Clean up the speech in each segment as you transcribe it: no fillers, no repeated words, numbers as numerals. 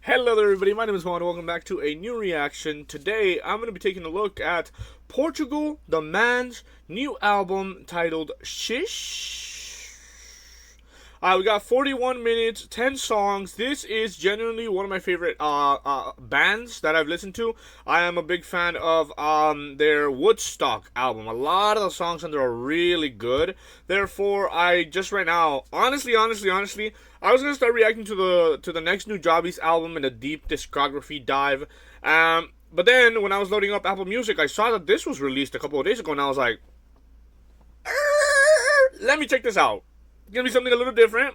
Hello there everybody, my name is Juan and welcome back to a new reaction. Today I'm going to be taking a look at Portugal The Man's new album titled Shish. We got 41 minutes, 10 songs. This is genuinely one of my favorite bands that I've listened to. I am a big fan of their Woodstock album. A lot of the songs on there are really good. Therefore, I just right now, honestly, I was gonna start reacting to the next new Juanisabeast album in a deep discography dive. But then when I was loading up Apple Music, I saw that this was released a couple of days ago, and I was like, let me check this out. It's gonna be something a little different.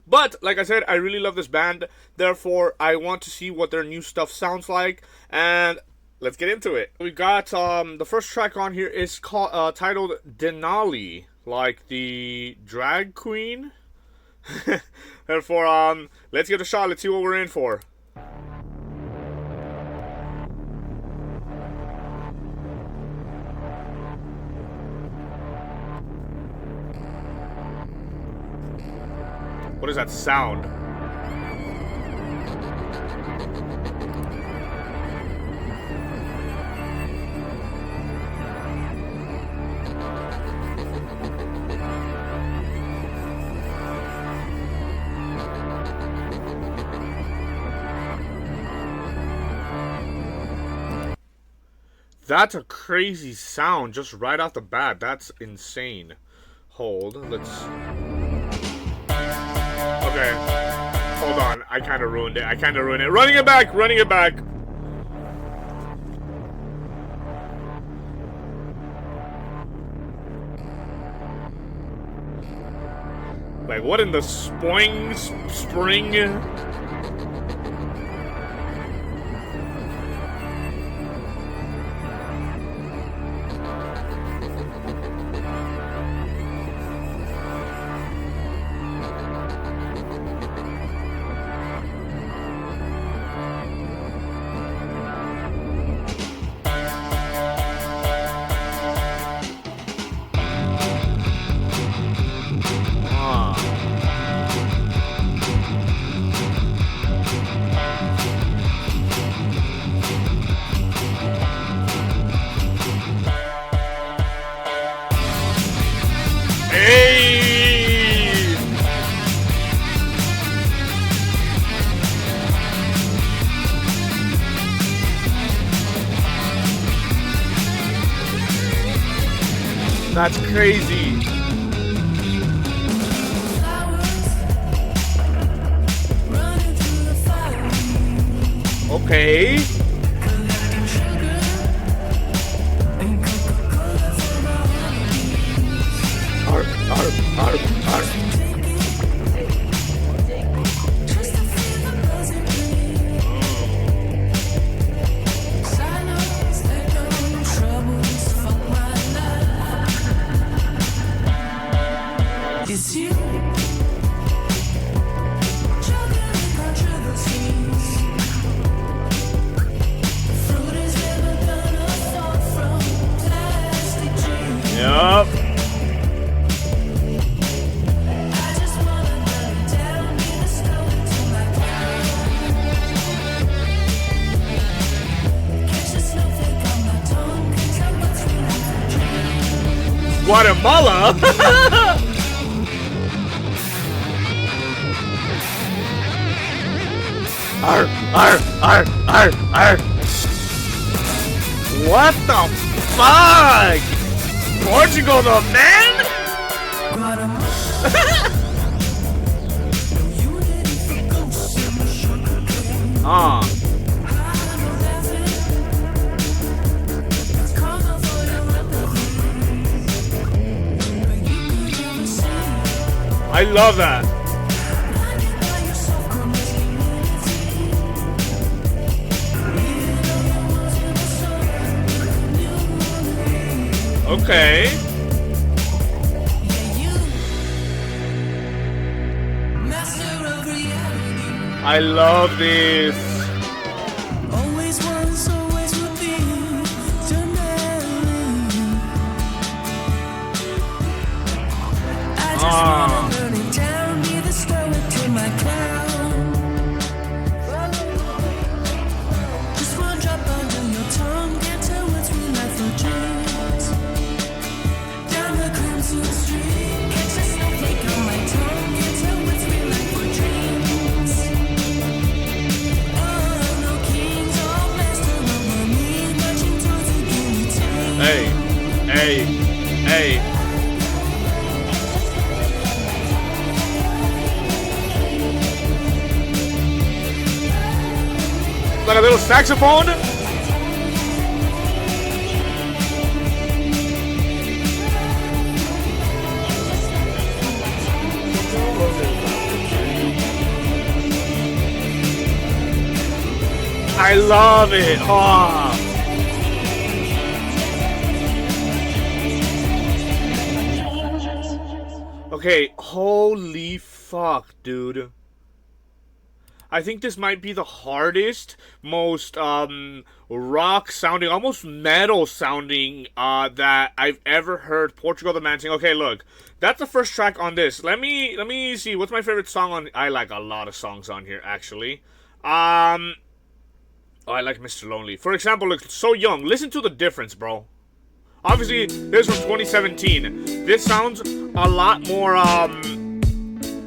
But, like I said, I really love this band. Therefore, I want to see what their new stuff sounds like. And let's get into it. We got, the first track on here is called, titled Denali. Like the drag queen. Therefore, let's give it a shot. Let's see what we're in for. What is that sound? That's a crazy sound just right off the bat. That's insane. Hold. Let's... Okay. Hold on. I kind of ruined it. Running it back. Like, what in the spring? That's crazy. Okay. Arf, arf, arf, arf. Yup. Guatemala? Arr, arr, arr, arr, arr. What the fuck? Portugal the Man? I love that. Okay. I love this. Always was, always will be. I just wanna burn it down, be the story to my crown. Like a little saxophone. I love it. Oh. Okay, holy fuck, dude. I think this might be the hardest, most rock sounding, almost metal sounding that I've ever heard Portugal the Man sing. Okay, look, that's the first track on this. Let me see. What's my favorite song on? I like a lot of songs on here actually. Oh, I like Mr. Lonely. For example, look, So Young. Listen to the difference, bro. Obviously, this is from 2017. This sounds a lot more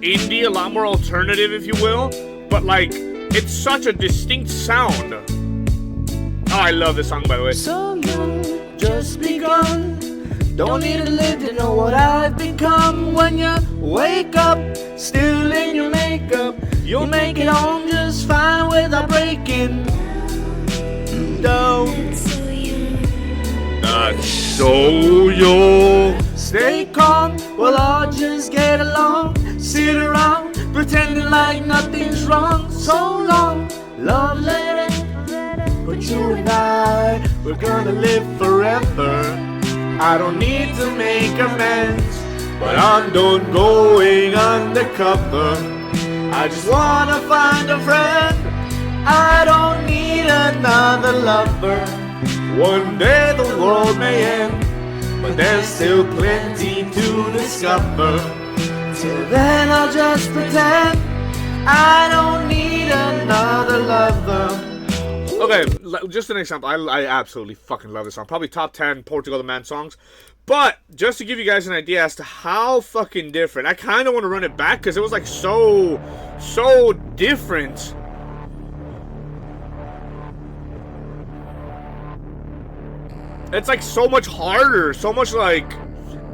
indie, a lot more alternative, if you will. But like, it's such a distinct sound. Oh, I love this song, by the way. So young, just begun. Don't need to live to know what I've become. When you wake up, still in your makeup, you'll make it home just fine without breaking down. Not so young. Stay calm, we'll all just get along. Sit around, pretending like nothing's wrong. So long, love letter. But you and I, we're gonna live forever. I don't need to make amends, but I'm done going undercover. I just wanna find a friend. I don't need another lover. One day the world may end, but there's still plenty to discover. Till then I'll just pretend I don't need another lover. Okay, just an example. I absolutely fucking love this song. Probably top 10 Portugal the Man songs. But, just to give you guys an idea as to how fucking different, I kind of want to run it back because it was like so different. It's like so much harder, so much like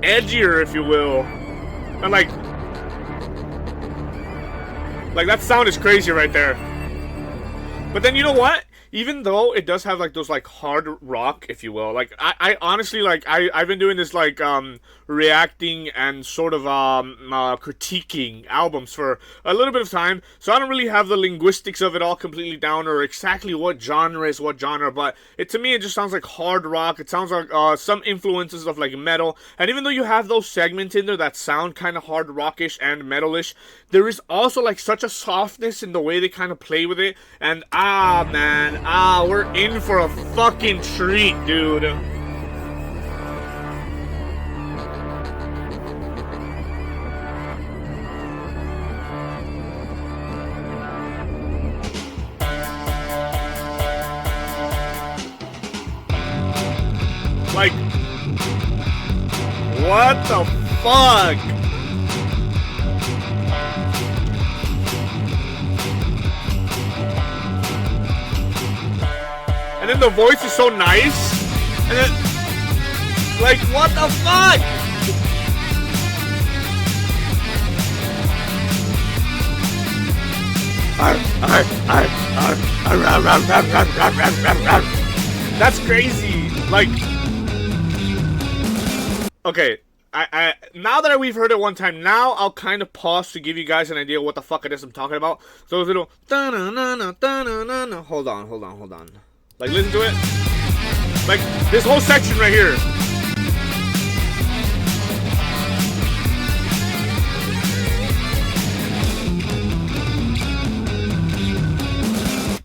edgier, if you will. And like that sound is crazy right there. But then you know what? Even though it does have like those like hard rock, if you will, like I honestly like I've been doing this like reacting and sort of critiquing albums for a little bit of time, so I don't really have the linguistics of it all completely down or exactly what genre is what genre. But to me it just sounds like hard rock. It sounds like some influences of like metal, and even though you have those segments in there that sound kind of hard rockish and metalish, there is also like such a softness in the way they kind of play with it. And man, we're in for a fucking treat, dude. Like, what the fuck? And then the voice is so nice. And then, like, what the fuck? That's crazy. Like, okay, I now that we've heard it one time, now I'll kind of pause to give you guys an idea of what the fuck it is I'm talking about. So those little ta-na-na-na, hold on. Like, listen to it. Like, this whole section right here.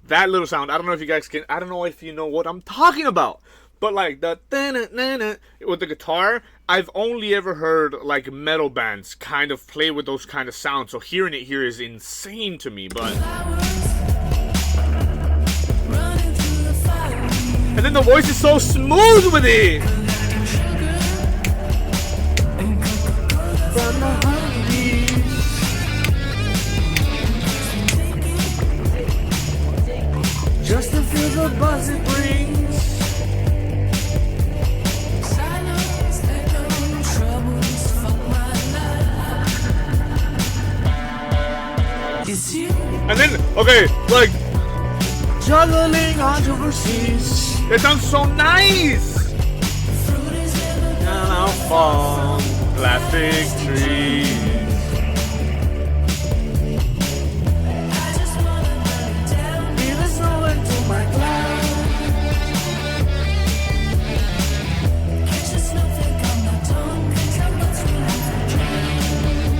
That little sound, I don't know if you guys can, I don't know if you know what I'm talking about. But like the na-na-na-na with the guitar, I've only ever heard like metal bands kind of play with those kind of sounds. So hearing it here is insane to me, but. And then the voice is so smooth with it. From the honeybees, just to feel the buzz it brings. And then, okay, like, juggling controversies. It sounds so nice. Now fall Plastic trees. Feel it snowing to my cloud.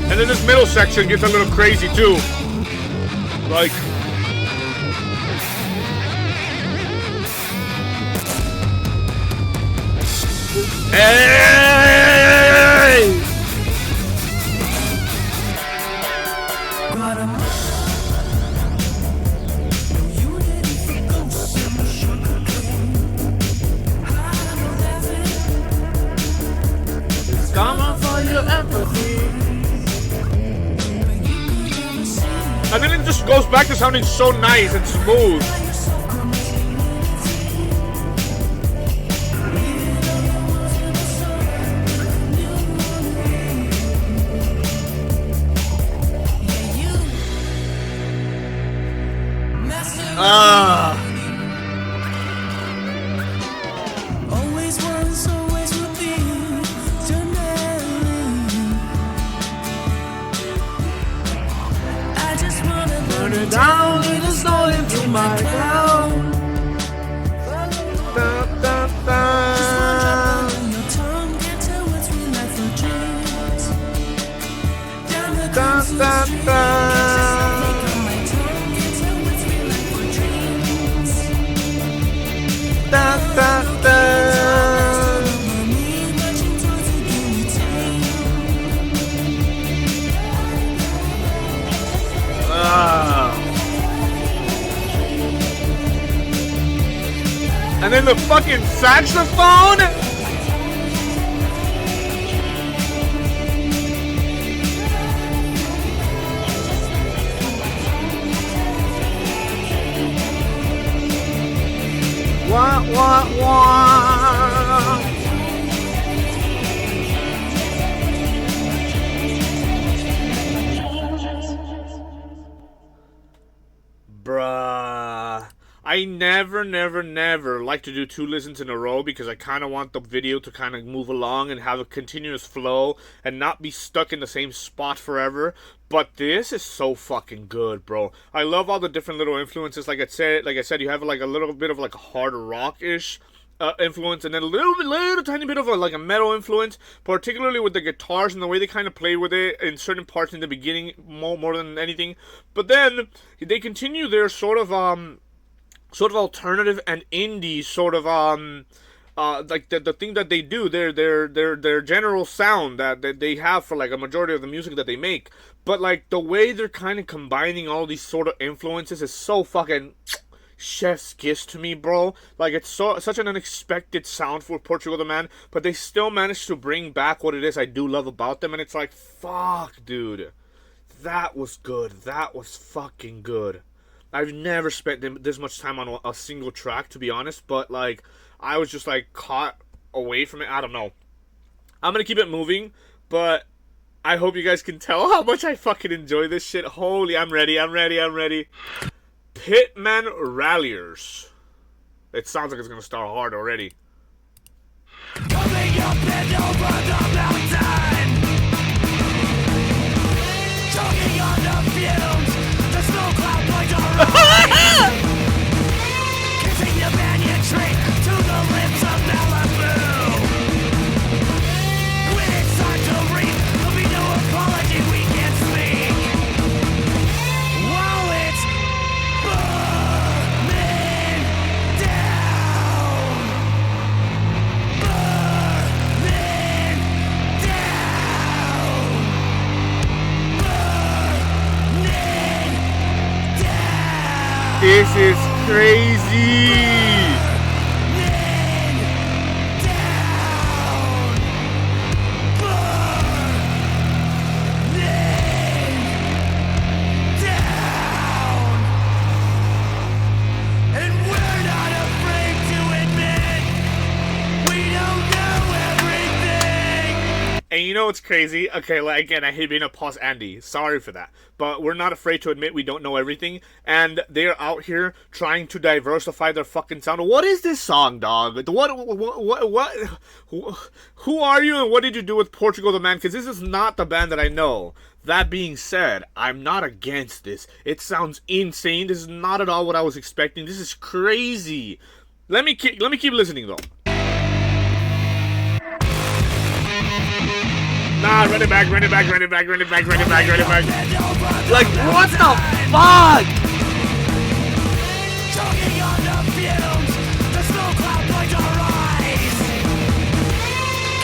And then this middle section gets a little crazy too. Like, hey! It's karma for your empathy. And then it just goes back to sounding so nice and smooth. Always was, always will be. I just wanna burn it down in the snow into my cloud. Da, da, da. Your tongue can't tell what's real life or dreams. Down the Da, da, da. my tongue can't tell what's real life or dreams. Da, da, da. And then the fucking saxophone. Wah, wah, wah. Bruh. I never like to do 2 listens in a row because I kind of want the video to kind of move along and have a continuous flow and not be stuck in the same spot forever. But this is so fucking good, bro. I love all the different little influences. Like I said, you have like a little bit of like a hard rock-ish influence, and then a little tiny bit of like a metal influence, particularly with the guitars and the way they kind of play with it in certain parts in the beginning more than anything. But then they continue their sort of alternative and indie sort of like the thing that they do, their general sound that they have for like a majority of the music that they make. But like the way they're kind of combining all these sort of influences is so fucking chef's kiss to me, bro. Like, it's such an unexpected sound for Portugal the Man, but they still managed to bring back what it is I do love about them. And it's like, fuck, dude, that was good. That was fucking good. I've never spent this much time on a single track, to be honest, but like I was just like caught away from it. I don't know. I'm gonna keep it moving, but I hope you guys can tell how much I fucking enjoy this shit. Holy, I'm ready. Pittman Ralliers. It sounds like it's gonna start hard already. Coming up and over the mountain, choking on the fumes, the snow cloud points are rising. Kissing the banyan tree to the lips of Malibu. When it's time to reap, there'll be no apology, we can't speak. While it's burning down, burning down, burning down. This is crazy. And you know what's crazy? Okay, like, again, I hate being a pause Andy. Sorry for that. But we're not afraid to admit we don't know everything. And they're out here trying to diversify their fucking sound. What is this song, dog? Who are you and what did you do with Portugal the Man? Because this is not the band that I know. That being said, I'm not against this. It sounds insane. This is not at all what I was expecting. This is crazy. Let me keep listening, though. Nah, run it back. Like, what the fuck? Choking on the fumes, the snow cloud blinds our eyes.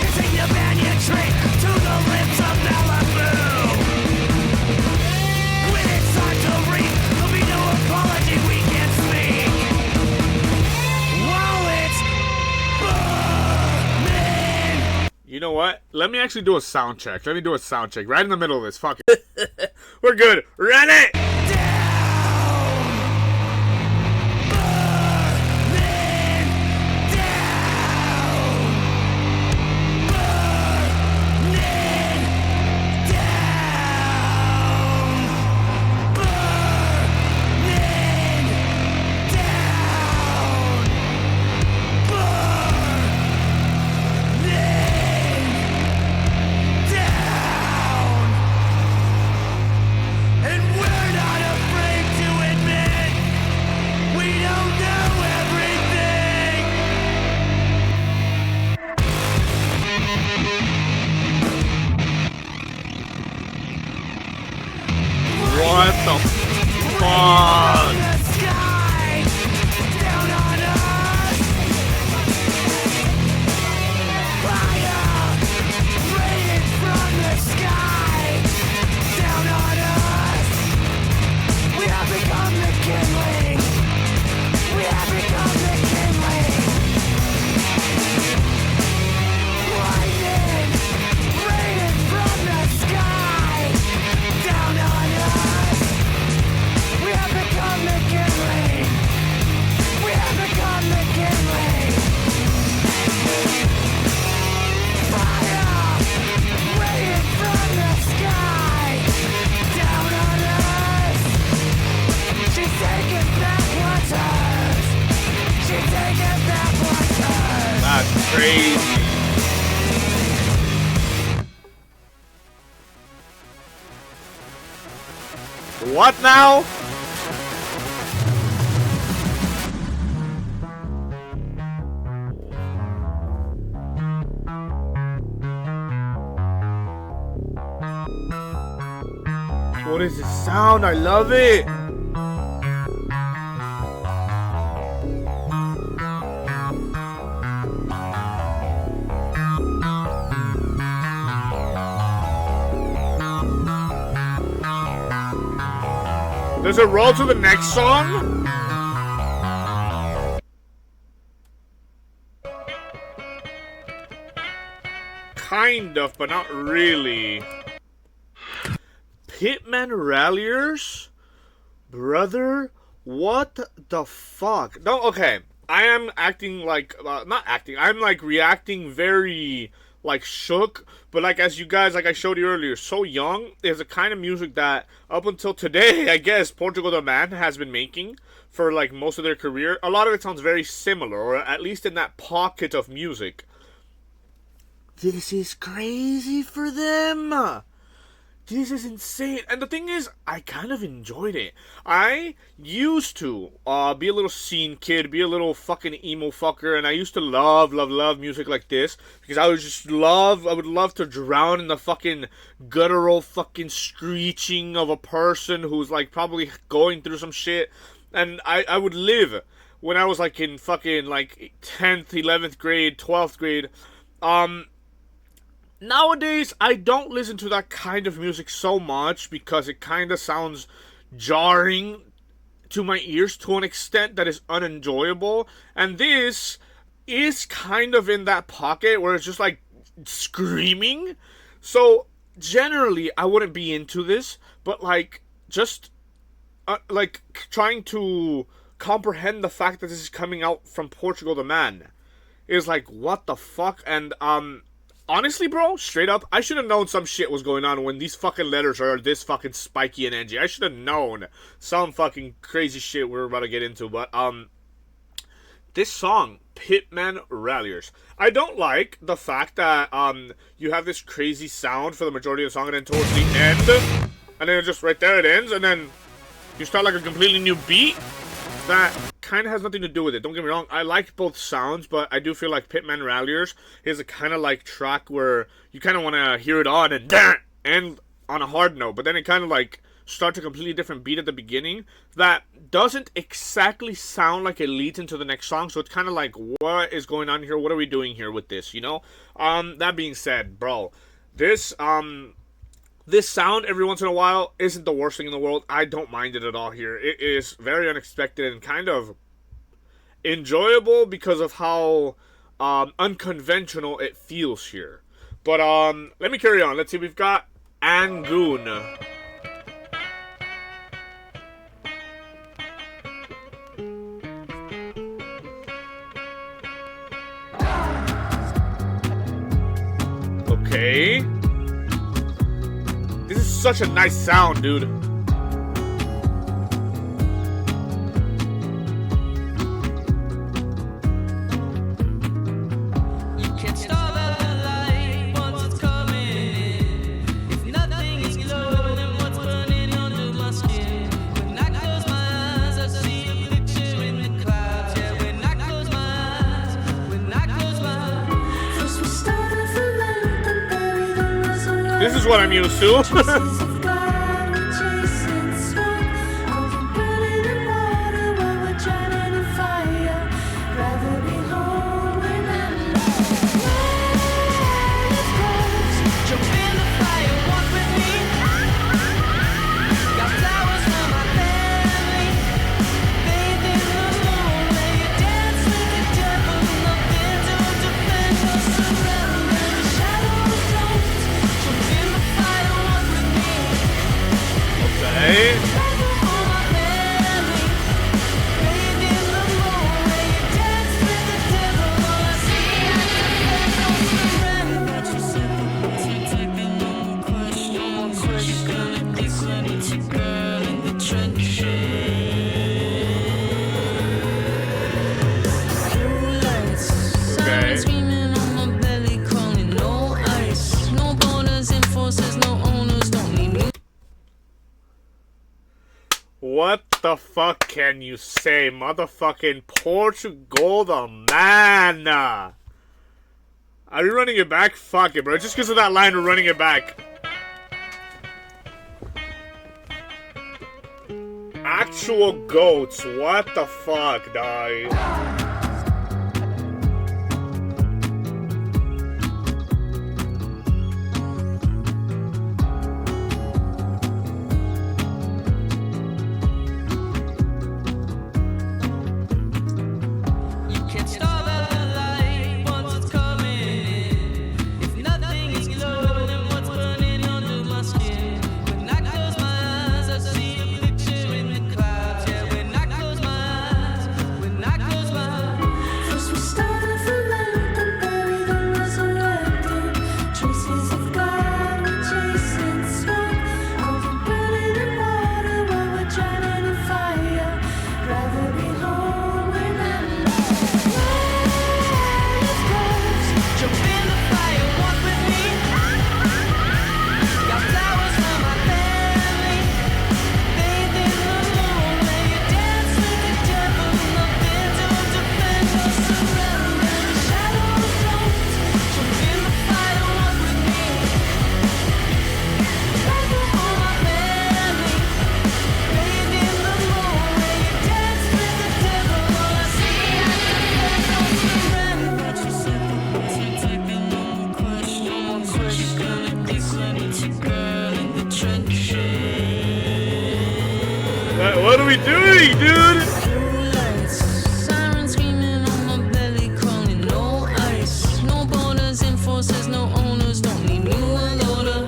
Kissing the banyan tree to the lips of Malibu. When it's time to reap, there'll be no apology we can't speak. While it's burning. You know what? Let me actually do a sound check. Right in the middle of this. Fuck it. We're good. Run it! What the fuck? That's crazy. What now? What is this sound? I love it. Does it roll to the next song? Kind of, but not really. Pittman Ralliers? Brother? What the fuck? No, okay. I am acting like, not acting, I'm like reacting very, like, shook, but like, as you guys, like I showed you earlier, so young is a kind of music that up until today, I guess, Portugal The Man has been making for like most of their career. A lot of it sounds very similar, or at least in that pocket of music. This is crazy for them. This is insane. And the thing is, I kind of enjoyed it. I used to be a little scene kid, be a little fucking emo fucker, and I used to love music like this, because I would love to drown in the fucking guttural fucking screeching of a person who's like probably going through some shit. And I would live when I was like in fucking like 10th, 11th grade, 12th grade. Nowadays, I don't listen to that kind of music so much because it kind of sounds jarring to my ears to an extent that is unenjoyable. And this is kind of in that pocket where it's just like screaming. So generally, I wouldn't be into this, but like just like trying to comprehend the fact that this is coming out from Portugal The Man is like, what the fuck? And honestly, bro, straight up, I should have known some shit was going on when these fucking letters are this fucking spiky and edgy. I should have known some fucking crazy shit we're about to get into. But, this song, Pittman Ralliers, I don't like the fact that, you have this crazy sound for the majority of the song, and then towards the end, and then just right there it ends, and then you start like a completely new beat. That kind of has nothing to do with it. Don't get me wrong. I like both sounds, but I do feel like Pittman Ralliers is a kind of like track where you kind of want to hear it on and end on a hard note, but then it kind of like starts a completely different beat at the beginning that doesn't exactly sound like it leads into the next song. So it's kind of like, what is going on here? What are we doing here with this? You know. That being said, bro, this sound every once in a while isn't the worst thing in the world. I don't mind it at all here. It is very unexpected and kind of enjoyable because of how unconventional it feels here. But let me carry on. Let's see. We've got Angoon. Okay. This is such a nice sound, dude. You can't stop at the light once it's coming. If nothing is glowing, what's burning under my skin? When I close my eyes, I see a picture in the clouds. Yeah, when I close my eyes, when I close my eyes. First we started from land and buried and resurrected. This is what I'm used to. What the fuck can you say, motherfucking Portugal the Man? Are you running it back? Fuck it, bro. Just because of that line, we're running it back. Actual goats. What the fuck, dog? What are we doing, dude? Siren screaming on my belly, calling no ice, no borders, enforcers, no owners, don't need new loader.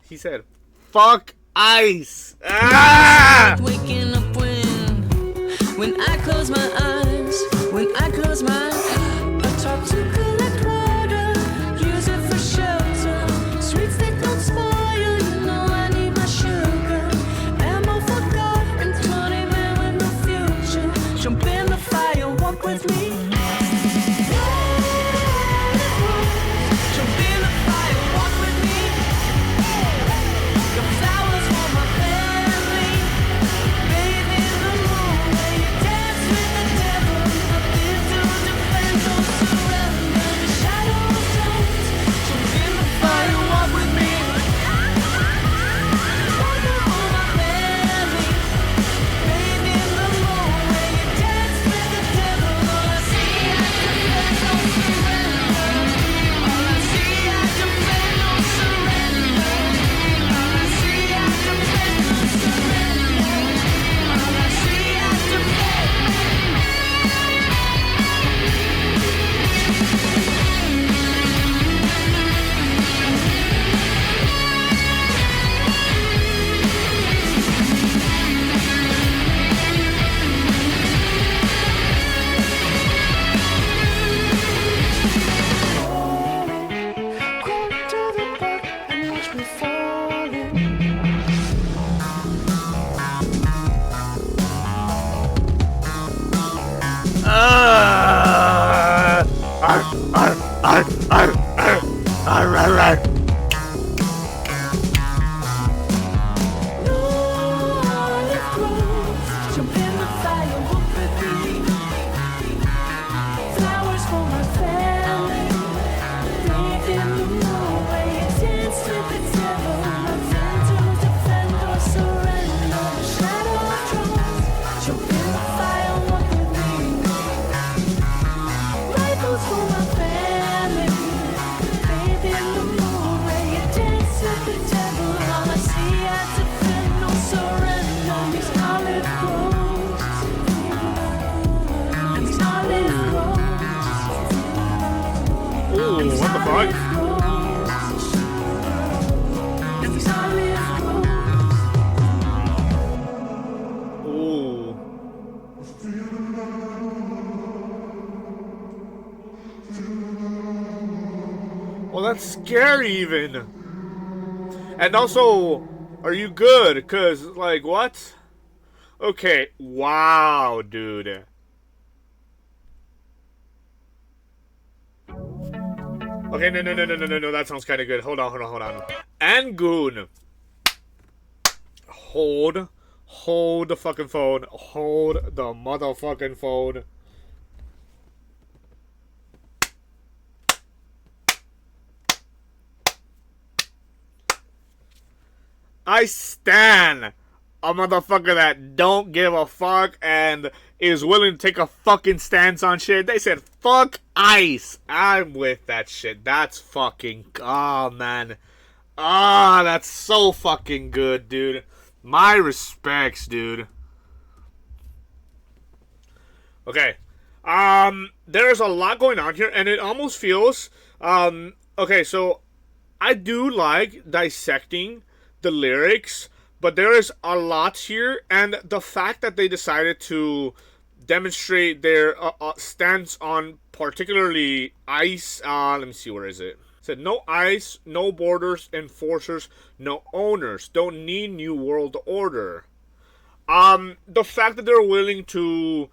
He said, "Fuck ice." Ah! Waking up when I close my eyes, when I close my eyes, I talk to collect water, use it for What the fuck? Ooh. Well, that's scary even. And also, are you good? Cause like what? Okay, wow, dude. Okay, no, that sounds kind of good. Hold on. Angoon. Hold the fucking phone. Hold the motherfucking phone. I stan a motherfucker that don't give a fuck and is willing to take a fucking stance on shit. They said, fuck ice. I'm with that shit. That's fucking, oh man. Ah, that's so fucking good, dude. My respects, dude. Okay. There's a lot going on here, and it almost feels, okay, so I do like dissecting the lyrics, but there is a lot here, and the fact that they decided to demonstrate their stance on particularly ice. Let me see, where is it? It said no ice, no borders, enforcers, no owners. Don't need new world order. The fact that they're willing to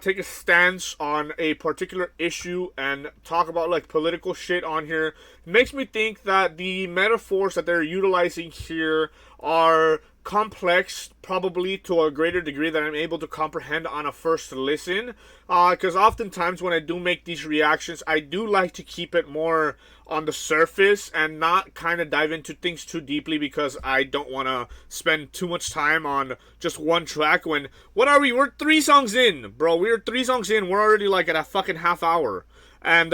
take a stance on a particular issue and talk about like political shit on here makes me think that the metaphors that they're utilizing here are complex, probably to a greater degree than I'm able to comprehend on a first listen, because oftentimes when I do make these reactions, I do like to keep it more on the surface and not kind of dive into things too deeply, because I don't want to spend too much time on just one track. When, what are we? We're 3 songs in, bro. We're 3 songs in. We're already like at a fucking half hour, and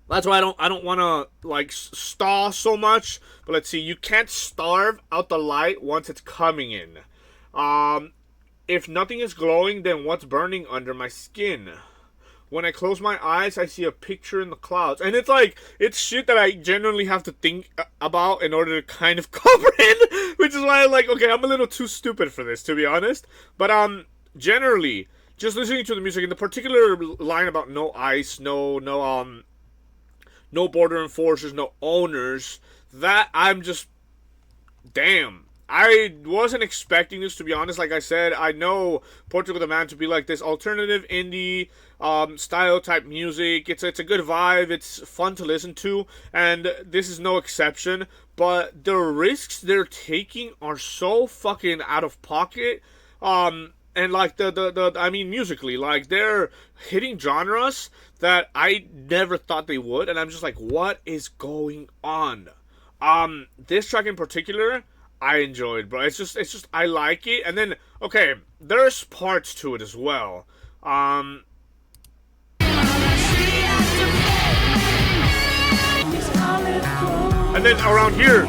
that's why I don't want to like stall so much. But let's see. You can't starve out the light once it's coming in. If nothing is glowing, then what's burning under my skin? When I close my eyes, I see a picture in the clouds. And it's like, it's shit that I genuinely have to think about in order to kind of comprehend. Which is why I'm like, okay, I'm a little too stupid for this, to be honest. But generally, just listening to the music, in the particular line about no ice, no border enforcers, no owners, that I'm just, damn. I wasn't expecting this, to be honest. Like I said, I know Portugal The Man to be like this alternative indie style type music. It's a good vibe. It's fun to listen to, and this is no exception. But the risks they're taking are so fucking out of pocket. And like I mean, musically, like they're hitting genres that I never thought they would, and I'm just like, what is going on? This track in particular, I enjoyed, bro. It's just I like it. And then, okay, there's parts to it as well. And then around here,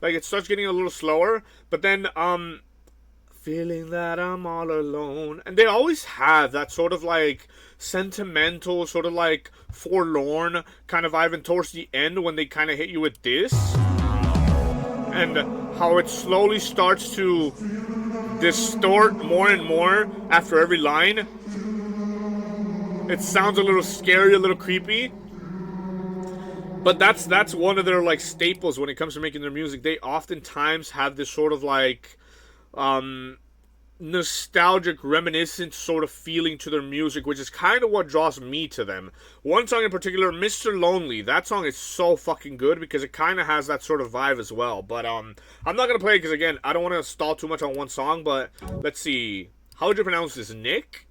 like it starts getting a little slower, but then feeling that I'm all alone. And they always have that sort of like sentimental, sort of like forlorn kind of vibe, and towards the end when they kind of hit you with this, and how it slowly starts to distort more and more after every line. It sounds a little scary, a little creepy. But that's one of their like staples when it comes to making their music. They oftentimes have this sort of like nostalgic, reminiscent sort of feeling to their music, which is kind of what draws me to them. One song in particular, Mr. Lonely, that song is so fucking good because it kind of has that sort of vibe as well. But I'm not going to play it because, again, I don't want to stall too much on one song, but let's see. How would you pronounce this? Knik?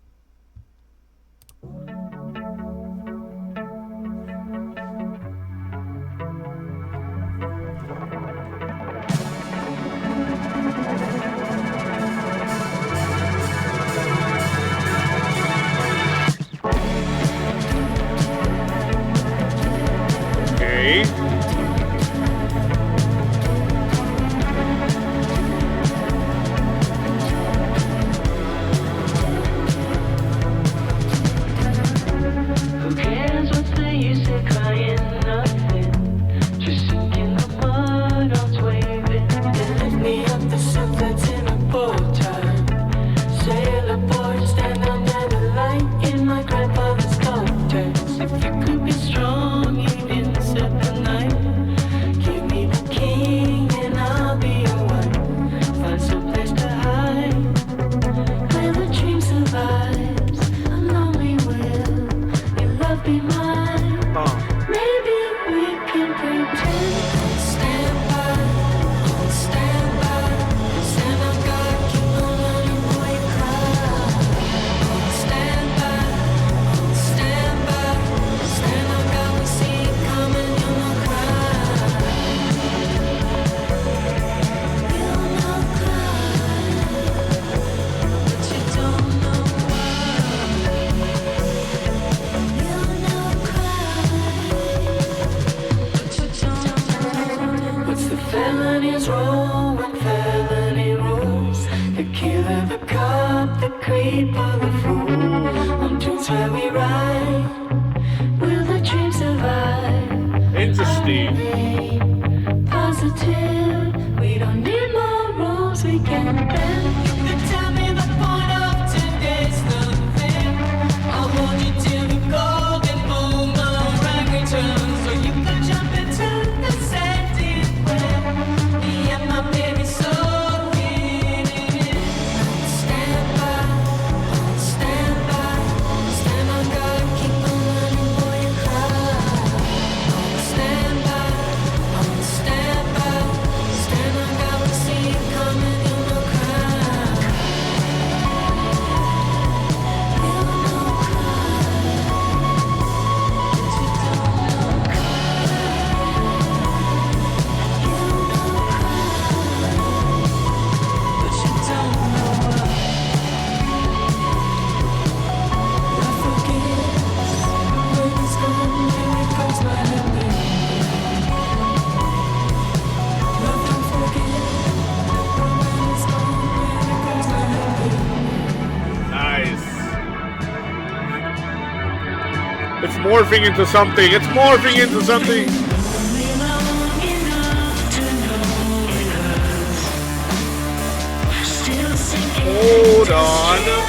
Morphing into something. It's morphing into something. Hold on.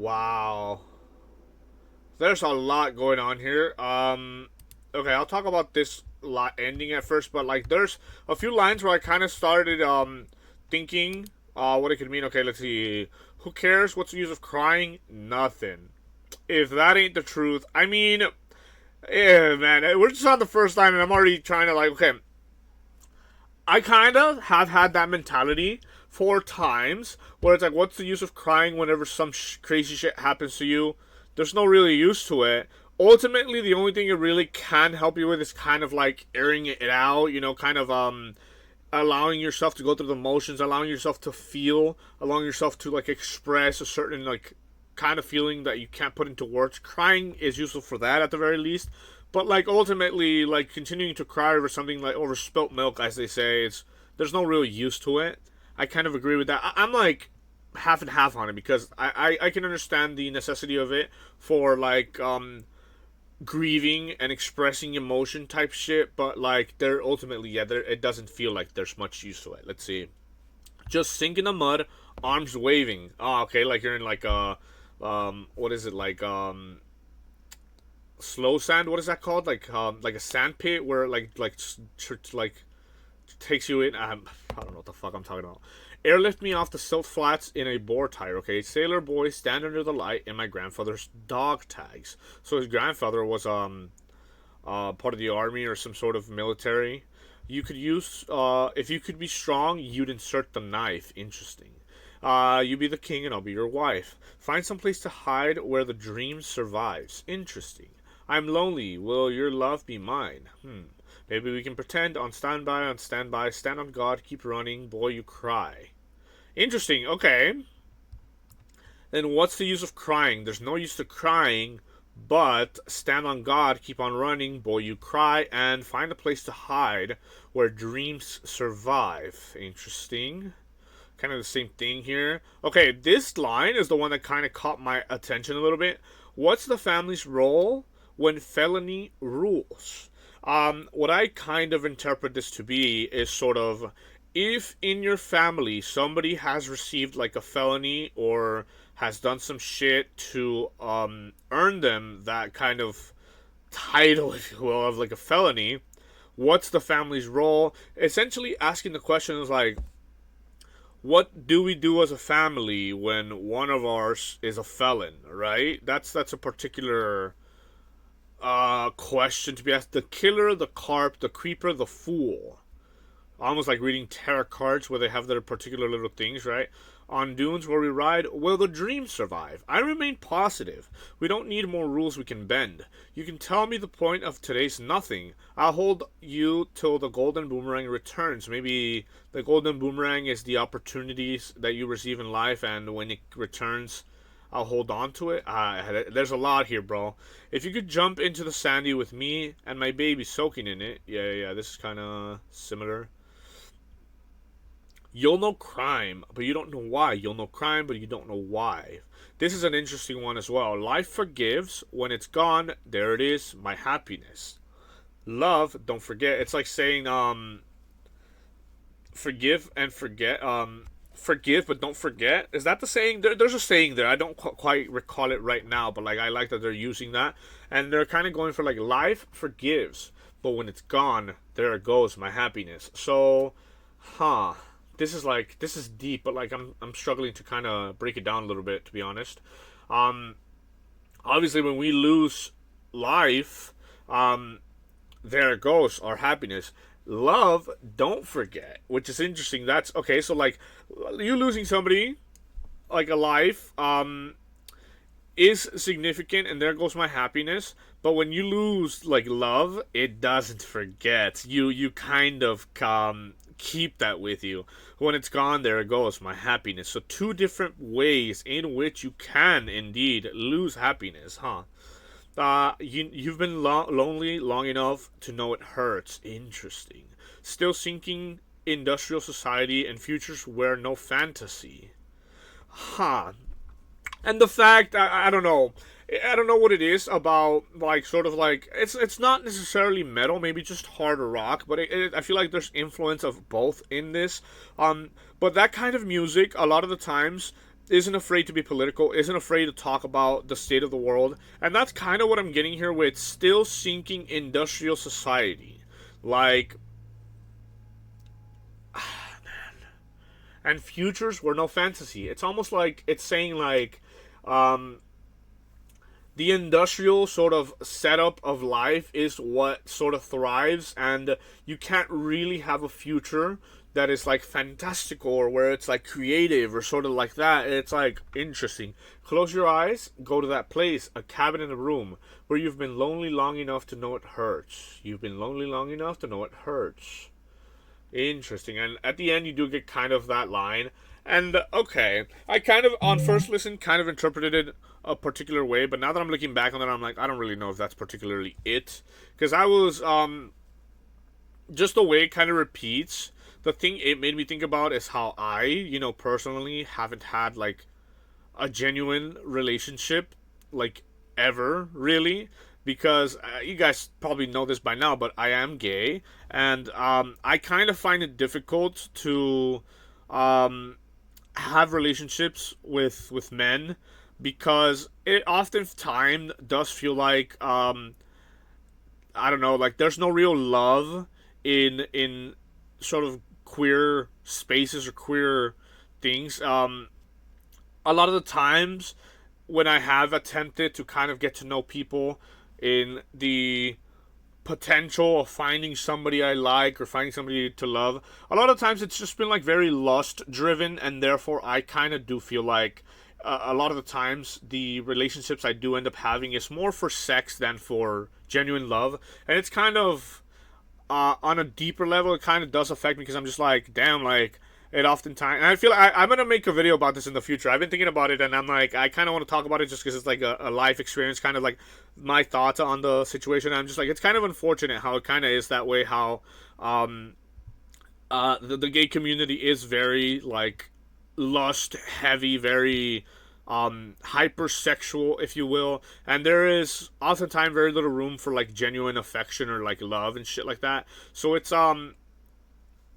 Wow. There's a lot going on here. Okay, I'll talk about this lot ending at first, but like there's a few lines where I kind of started thinking what it could mean. Okay, let's see. Who cares? What's the use of crying? Nothing. If that ain't the truth, I mean, yeah, man, we're just on the first line, and I'm already trying to like, okay, I kind of have had that mentality 4 times where it's like, what's the use of crying whenever some crazy shit happens to you? There's no really use to it. Ultimately, the only thing it really can help you with is kind of like airing it out, you know, kind of allowing yourself to go through the motions, allowing yourself to feel, allowing yourself to like express a certain like kind of feeling that you can't put into words. Crying is useful for that at the very least. But like ultimately, like continuing to cry over something like over spilt milk, as they say, there's no real use to it. I kind of agree with that. I'm like half and half on it because I can understand the necessity of it for like grieving and expressing emotion type shit, but like there ultimately, yeah, there it doesn't feel like there's much use to it. Let's see. Just sink in the mud, arms waving. Oh, okay, like you're in like a what is it, like slow sand, what is that called, like a sand pit where like takes you in. I don't know what the fuck I'm talking about. Airlift me off the silt flats in a boar tire. Okay, sailor boy, stand under the light in my grandfather's dog tags. So his grandfather was part of the army or some sort of military. You could use if you could be strong, you'd insert the knife. Interesting. You be the king and I'll be your wife. Find some place to hide where the dream survives. Interesting. I'm lonely. Will your love be mine? Maybe we can pretend on standby, stand on God, keep running, boy, you cry. Interesting, okay. Then what's the use of crying? There's no use to crying, but stand on God, keep on running, boy, you cry, and find a place to hide where dreams survive. Interesting. Kind of the same thing here. Okay, this line is the one that kind of caught my attention a little bit. What's the family's role when felony rules? What I kind of interpret this to be is sort of, if in your family somebody has received like a felony or has done some shit to earn them that kind of title, if you will, of like a felony, what's the family's role? Essentially asking the question is like, what do we do as a family when one of ours is a felon, right? That's a particular question to be asked. The killer, the carp, the creeper, the fool. Almost like reading tarot cards where they have their particular little things, right? On dunes where we ride, will the dream survive? I remain positive. We don't need more rules we can bend. You can tell me the point of today's nothing. I'll hold you till the golden boomerang returns. Maybe the golden boomerang is the opportunities that you receive in life, and when it returns, I'll hold on to it. There's a lot here, bro. If you could jump into the sandy with me and my baby soaking in it. Yeah, this is kind of similar. You'll know crime, but you don't know why. You'll know crime, but you don't know why. This is an interesting one as well. Life forgives. When it's gone, there it is, my happiness. Love, don't forget. It's like saying, forgive and forget. Forgive, but don't forget. Is that the saying? There's a saying there. I don't quite recall it right now, but like I like that they're using that. And they're kind of going for like, life forgives, but when it's gone, there it goes, my happiness. So, this is deep, but like I'm struggling to kind of break it down a little bit, to be honest. Obviously when we lose life, there it goes, our happiness. Love, don't forget, which is interesting. That's okay. So like you losing somebody, like a life, is significant, and there goes my happiness. But when you lose like love, it doesn't forget. You kind of keep that with you. When it's gone, there it goes, my happiness. So 2 different ways in which you can indeed lose happiness, you've been lonely long enough to know it hurts. Interesting. Still sinking industrial society and futures where no fantasy. And the fact, I don't know. I don't know what it is about, like, sort of like, it's not necessarily metal, maybe just harder rock, but I feel like there's influence of both in this. But that kind of music, a lot of the times, isn't afraid to be political, isn't afraid to talk about the state of the world, and that's kind of what I'm getting here with still sinking industrial society, like, and futures were no fantasy. It's almost like it's saying like, the industrial sort of setup of life is what sort of thrives, and you can't really have a future that is like fantastical or where it's like creative or sort of like that. It's like interesting. Close your eyes, go to that place, a cabin in a room where you've been lonely long enough to know it hurts. You've been lonely long enough to know it hurts. Interesting. And at the end, you do get kind of that line. And okay, I kind of, on first listen, kind of interpreted it a particular way, but now that I'm looking back on it, I'm like, I don't really know if that's particularly it. Because I was, just the way it kind of repeats, the thing it made me think about is how I, you know, personally haven't had, like, a genuine relationship, like, ever, really. Because you guys probably know this by now, but I am gay, and I kind of find it difficult to have relationships with men, because it oftentimes does feel like I don't know, like there's no real love in sort of queer spaces or queer things. A lot of the times when I have attempted to kind of get to know people in the potential of finding somebody I like or finding somebody to love, a lot of times it's just been like very lust driven, and therefore I kind of do feel like a lot of the times the relationships I do end up having is more for sex than for genuine love. And it's kind of on a deeper level, it kind of does affect me, because I'm just like, damn, like it oftentimes, and I feel like I'm gonna make a video about this in the future. I've been thinking about it, and I'm like, I kind of want to talk about it just because it's like a life experience, kind of like my thoughts on the situation. I'm just like, it's kind of unfortunate how it kind of is that way, how the gay community is very like lust heavy, very hypersexual, if you will, and there is oftentimes very little room for like genuine affection or like love and shit like that. So it's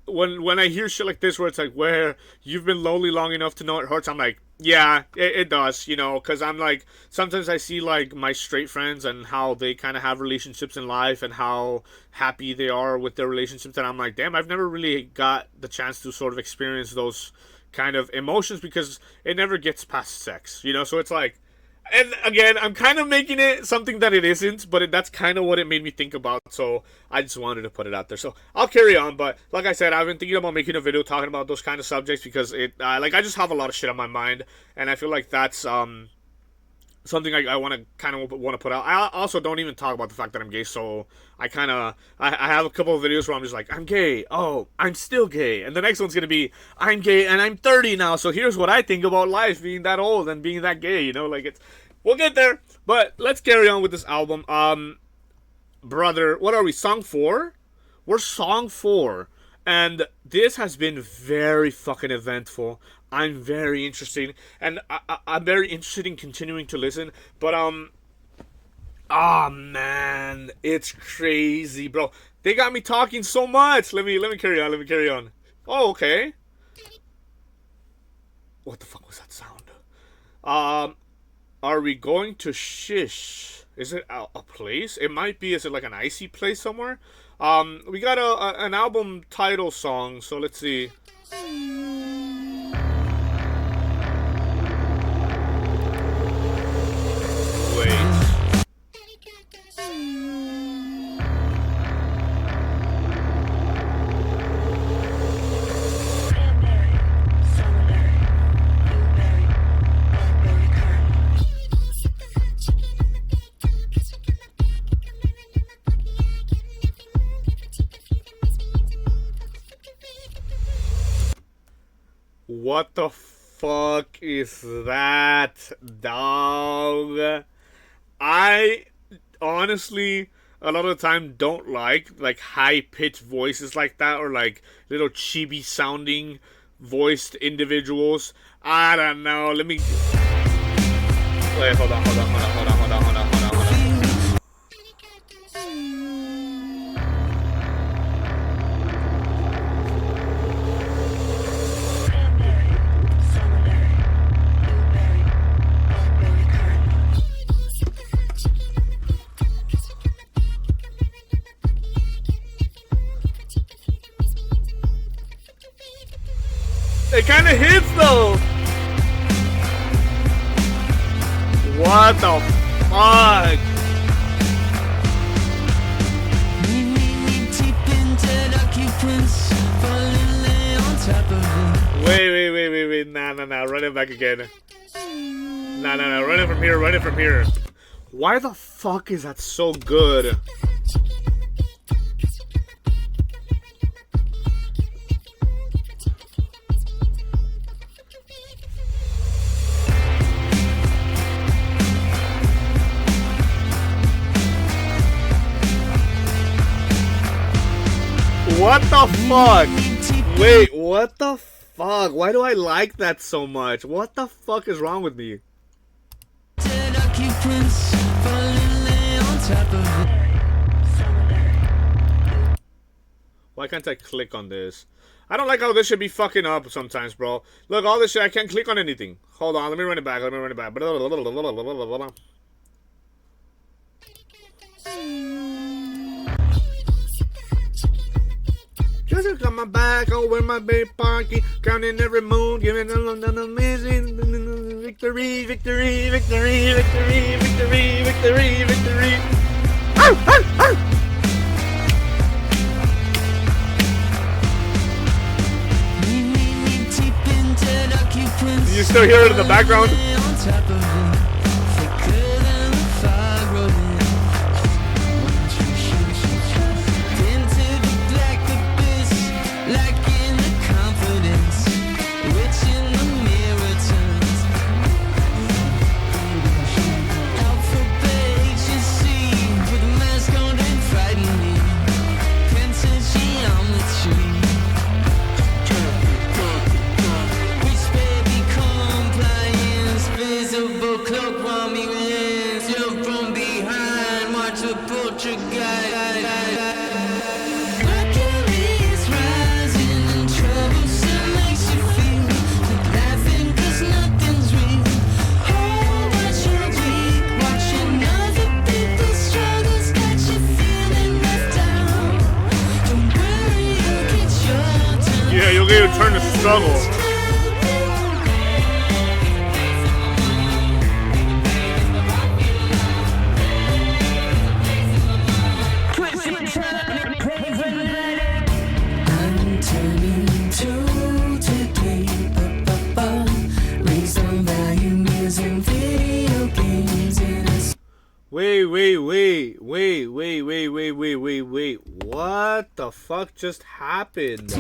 when I hear shit like this, where it's like, where you've been lonely long enough to know it hurts, I'm like, yeah, it does, you know, because I'm like, sometimes I see like my straight friends and how they kind of have relationships in life and how happy they are with their relationships, and I'm like, damn, I've never really got the chance to sort of experience those kind of emotions, because it never gets past sex, you know. So it's like, and again, I'm kind of making it something that it isn't, but that's kind of what it made me think about, so I just wanted to put it out there. So I'll carry on, but like I said, I've been thinking about making a video talking about those kind of subjects, because it like I just have a lot of shit on my mind, and I feel like that's something I want to kind of want to put out. I also don't even talk about the fact that I'm gay, so I kind of I have a couple of videos where I'm just like, I'm gay, oh, I'm still gay, and the next one's gonna be, I'm gay and I'm 30 now, so here's what I think about life being that old and being that gay, you know, like it's, we'll get there. But let's carry on with this album. Brother, what are we, song 4? We're song 4, and this has been very fucking eventful. I'm very interested, and I'm very interested in continuing to listen. But oh man, it's crazy, bro. They got me talking so much. Let me carry on. Let me carry on. Oh, okay. What the fuck was that sound? Are we going to Shish? Is it a place? It might be. Is it like an icy place somewhere? We got an album title song, so let's see. What the fuck is that, dog? I honestly, a lot of the time, don't like high-pitched voices like that, or like little chibi sounding voiced individuals. I don't know. Let me wait. Hold on. It kind of hits though. What the fuck? Wait. Nah. Run it back again. Nah. Run it from here. Why the fuck is that so good? What the fuck? Wait, what the fuck? Why do I like that so much? What the fuck is wrong with me? Why can't I click on this? I don't like how this should be fucking up sometimes, bro. Look, all this shit, I can't click on anything. Hold on, let me run it back. Just got my back over my big pocket, counting every moon, giving them an amazing victory. You still hear it in the background? Yeah, you'll get your turn to struggle. Wait. What the fuck just happened?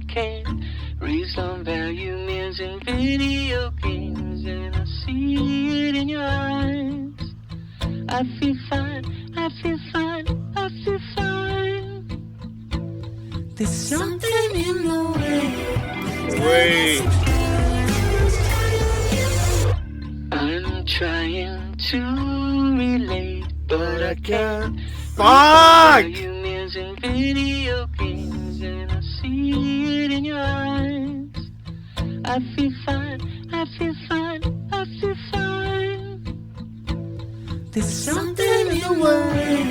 can't raise some value meals in video games, and I see it in your eyes. I feel fine, I feel fine, I feel fine. There's something in the way. Wait. I'm trying to relate, but I can't. Fuck! You meals in video games, and I see it in your eyes. I feel fine, I feel fine, I feel fine. There's something in the way.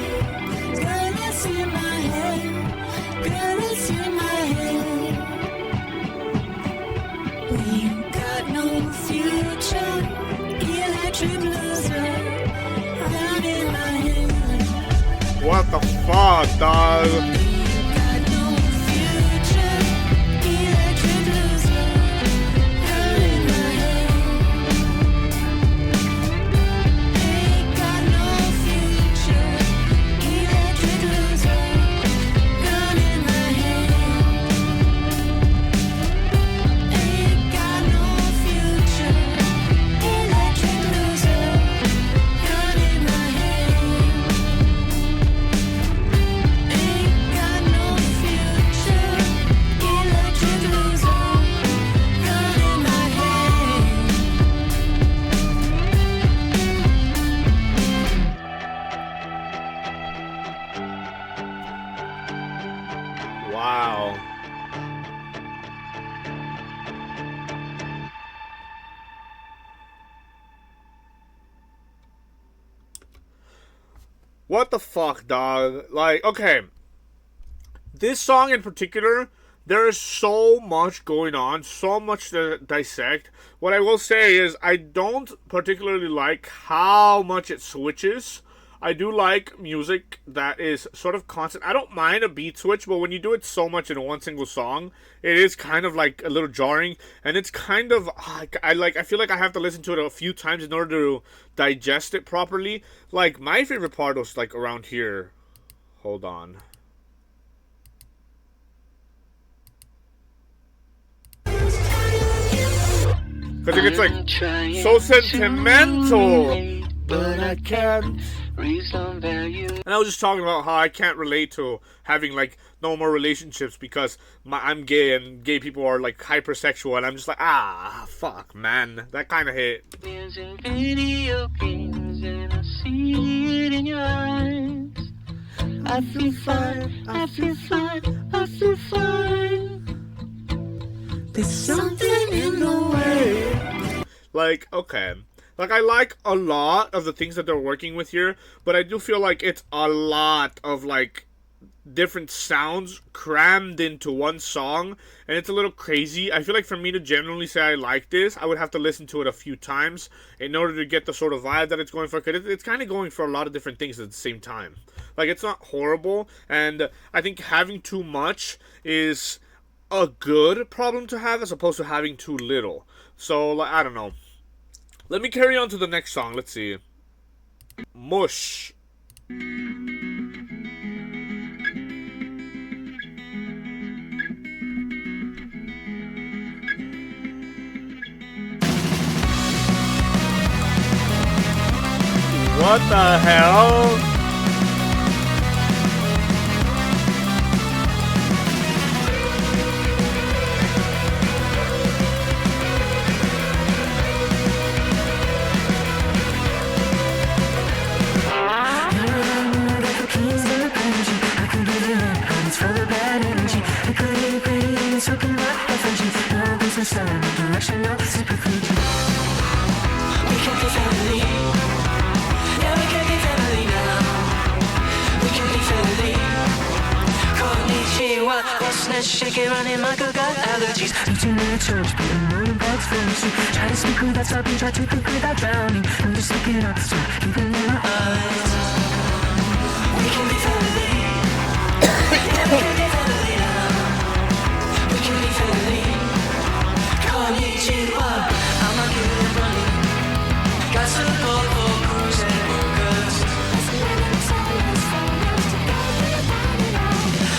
Girl, it's in my head. Girl, it's in my head. We got no future. Electric loser. Out in my head. What the fuck, dog? Wow. What the fuck, dog? Like, okay. This song in particular, there is so much going on, so much to dissect. What I will say is, I don't particularly like how much it switches. I do like music that is sort of constant. I don't mind a beat switch, but when you do it so much in one single song, it is kind of like a little jarring, and it's kind of I feel like I have to listen to it a few times in order to digest it properly. Like, my favorite part was like around here. Hold on. Because it gets like so sentimental. But I can't. And I was just talking about how I can't relate to having like no more relationships because I'm gay and gay people are like hypersexual, and I'm just like, fuck, man, that kind of hit. I feel fine, I feel fine, I feel fine. There's something in the way. Like, okay. Like, I like a lot of the things that they're working with here, but I do feel like it's a lot of, like, different sounds crammed into one song, and it's a little crazy. I feel like for me to genuinely say I like this, I would have to listen to it a few times in order to get the sort of vibe that it's going for, because it's kind of going for a lot of different things at the same time. Like, it's not horrible, and I think having too much is a good problem to have as opposed to having too little. So, like, I don't know. Let me carry on to the next song. Let's see. Mush. What the hell? Shake it, running like I got allergies. Eating in the church, putting morning bags for me. Try to speak without stopping, try to think without drowning. I'm just looking up, so keeping in my eyes. We can be family. Yeah, we can be family now. We can be family. Konnichiwa, I'm a good running. Got some love for crews and workers.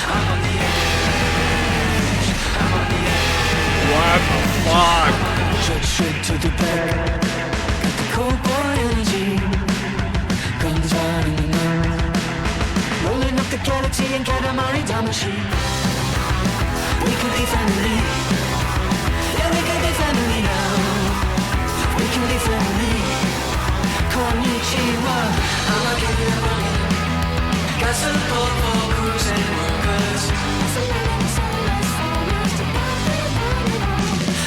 I'm on the edge. I'm on the Galaxy and Katamari Damacy. We could be family. Yeah, we could be family now. We can be family. Konnichiwa. I'ma give you a running. Got support for crews and workers.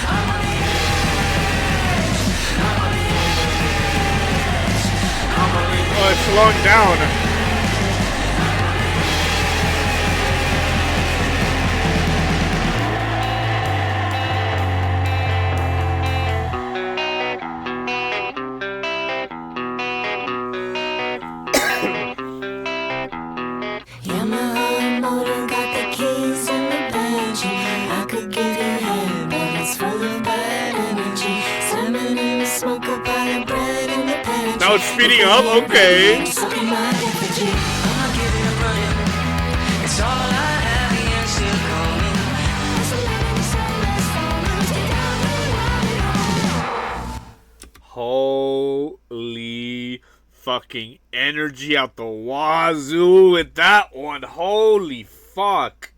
I'm on the edge. I'm on the edge. I'm on the edge. Oh, it's slowing down. Now it's speeding up? Okay. Holy fucking energy out the wazoo with that one. Holy fuck.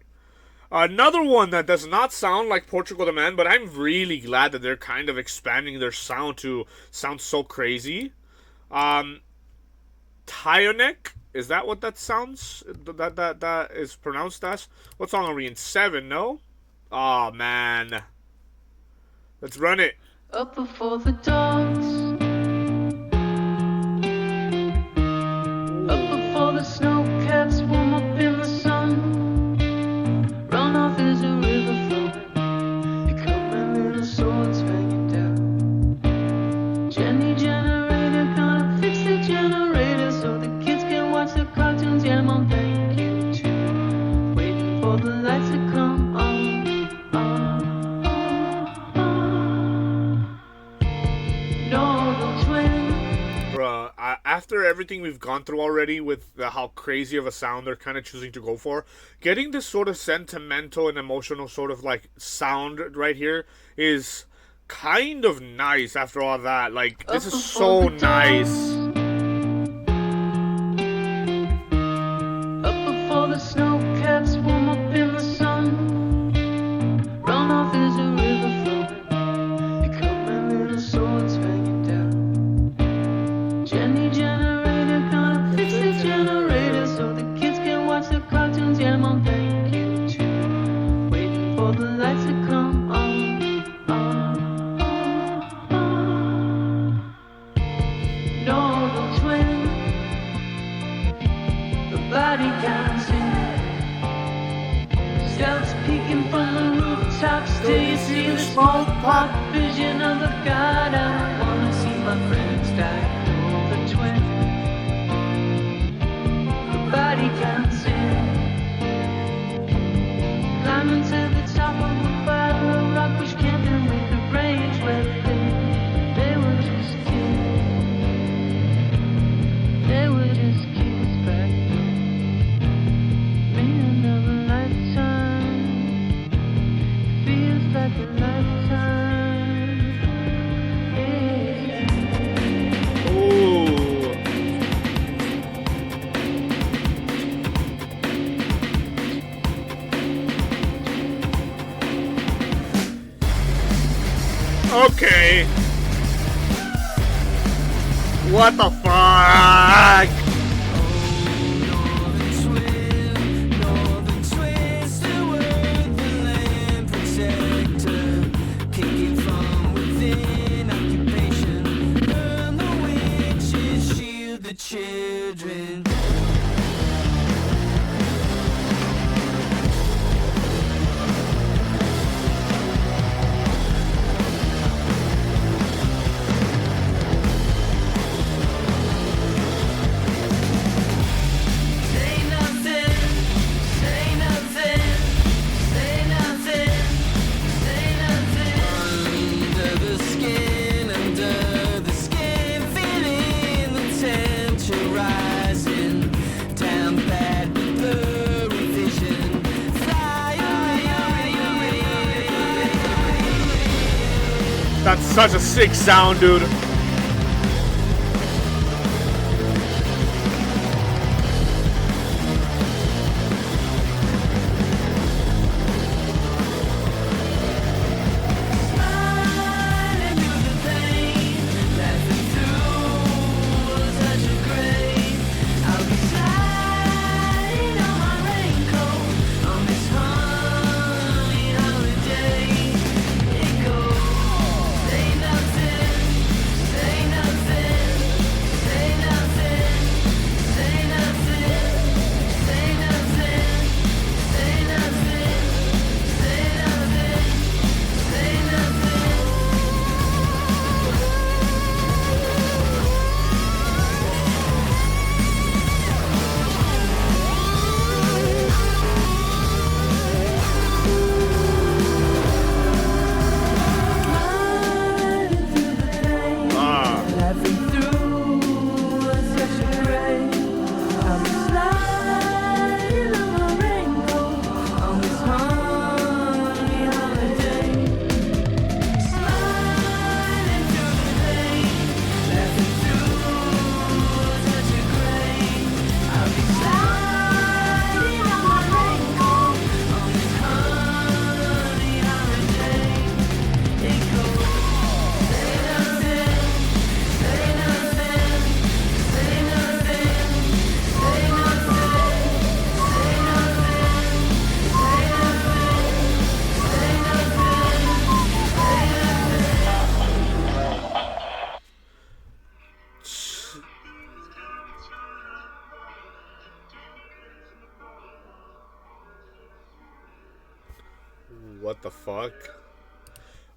Another one that does not sound like Portugal The Man, but I'm really glad that they're kind of expanding their sound to sound so crazy. Tyonek, is that what that sounds? That is pronounced as? What song are we in? 7, no? Oh man. Let's run it. Up before the dogs, up before the snow caps warm up in the sun. Run off as a river flowing, becoming little swords hanging down. Jenny generator gonna fix the generator so the kids can watch the cartoons. Yeah, Mom, thank you too. Waiting for the lights to come on. After everything we've gone through already with how crazy of a sound they're kind of choosing to go for, getting this sort of sentimental and emotional sort of like sound right here is kind of nice after all that. Like, this is so nice. Up before the snow caps warm up in the sun. Run off as a river flowing, becoming little swords hanging down. Jenny generator gonna fix the generator so the kids can watch the cartoons. Yeah, Mom, thank you too. Waiting for the lights to come on. Northern twin, the body counting. Scouts peeking from the rooftops till you see the small pot vision of the god. I wanna see my friends die. Northern twin, the body counting. Climbing to the top of the battle of rock, which can't be with the range where they were just kids. They were just kids back then. Meaning of a lifetime. Feels like a lifetime. Yeah. Ooh. Okay. What the fuck? Children. That's such a sick sound, dude. What the fuck?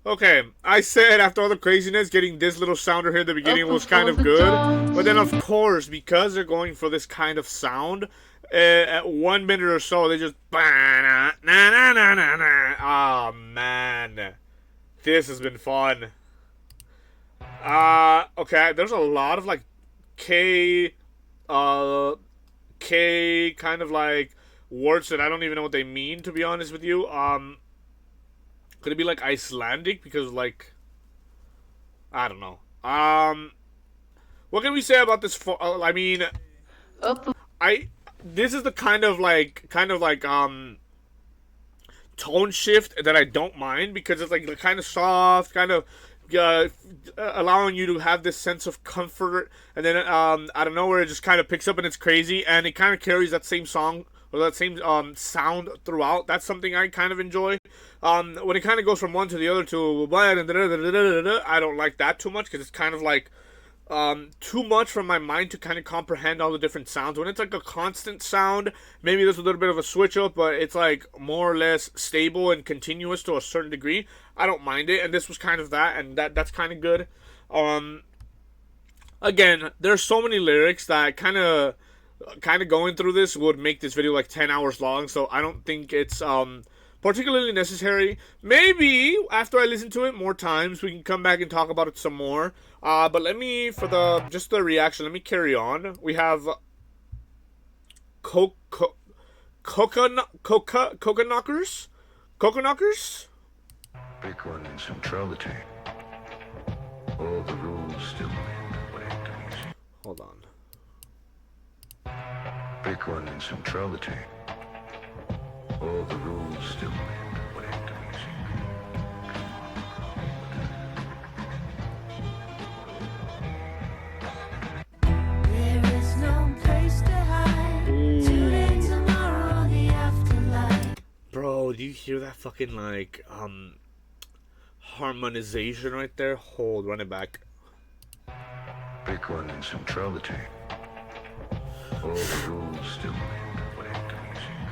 Okay, I said after all the craziness, getting this little sounder here at the beginning was kind of good. But then, of course, because they're going for this kind of sound, at 1 minute or so, they just... Oh, man. This has been fun. Okay, there's a lot of, like, K kind of, like, words that I don't even know what they mean, to be honest with you. Could it be like Icelandic? Because like, I don't know. What can we say about this? I mean, this is the kind of like tone shift that I don't mind, because it's like kind of soft, kind of allowing you to have this sense of comfort, and then out of nowhere it just kind of picks up and it's crazy, and it kind of carries that same song or that same sound throughout. That's something I kind of enjoy. When it kind of goes from one to the other to I don't like that too much, because it's kind of like too much for my mind to kind of comprehend all the different sounds. When it's like a constant sound, maybe there's a little bit of a switch up, but it's like more or less stable and continuous to a certain degree. I don't mind it, and this was kind of that, and that's kind of good. Again, there's so many lyrics that kind of going through this would make this video like 10 hours long, so I don't think it's particularly necessary. Maybe after I listen to it more times, we can come back and talk about it some more. But let me, for just the reaction, let me carry on. We have Kokhanockers? Big one in centrality. All the rules still wait to be seen. Hold on. Big one in centrality. All the rules still wait to be seen. There is no place to hide. Today, tomorrow, the afterlife. Bro, do you hear that fucking like harmonization right there? Hold, run it back. Big one in centrality. All the rules still wait to be seen.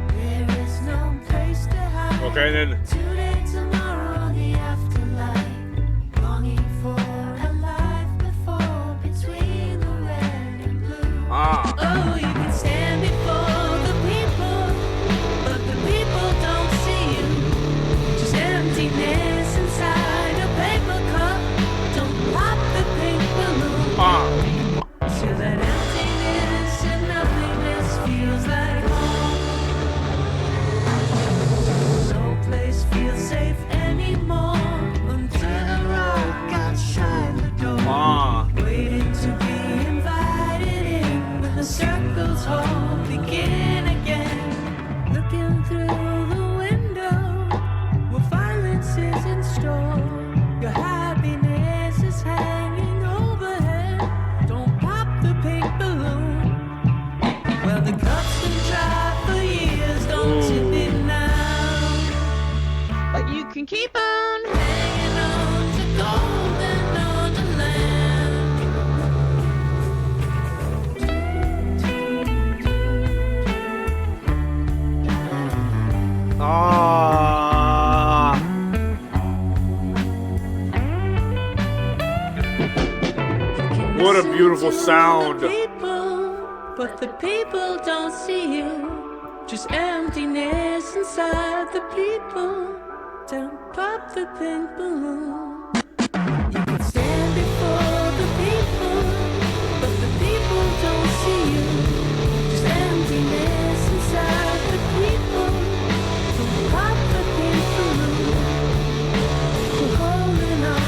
There is no place to hide. Okay, then. Today, tomorrow, the afterlife. Longing for a life before, between the red and blue. Oh, you can stand before the people, but the people don't see you. Just emptiness inside a paper cup. Don't pop the pink balloon. So that emptiness and nothingness feels like home. No place feels safe anymore until the rock outside the door. Waiting to be invited in when the circles all begin again. Looking through the window where violence is in store. Your happiness is hanging overhead. Don't pop the pink balloon. Well, the cup's been dry for years. Don't tip it now. But you can keep on hanging on to golden wonderland. What a beautiful sound. But the people don't see you. Just emptiness inside the people. Don't pop the pink balloon. You can stand before the people, but the people don't see you. Just emptiness inside the people. Don't pop the pink balloon. You're holding on to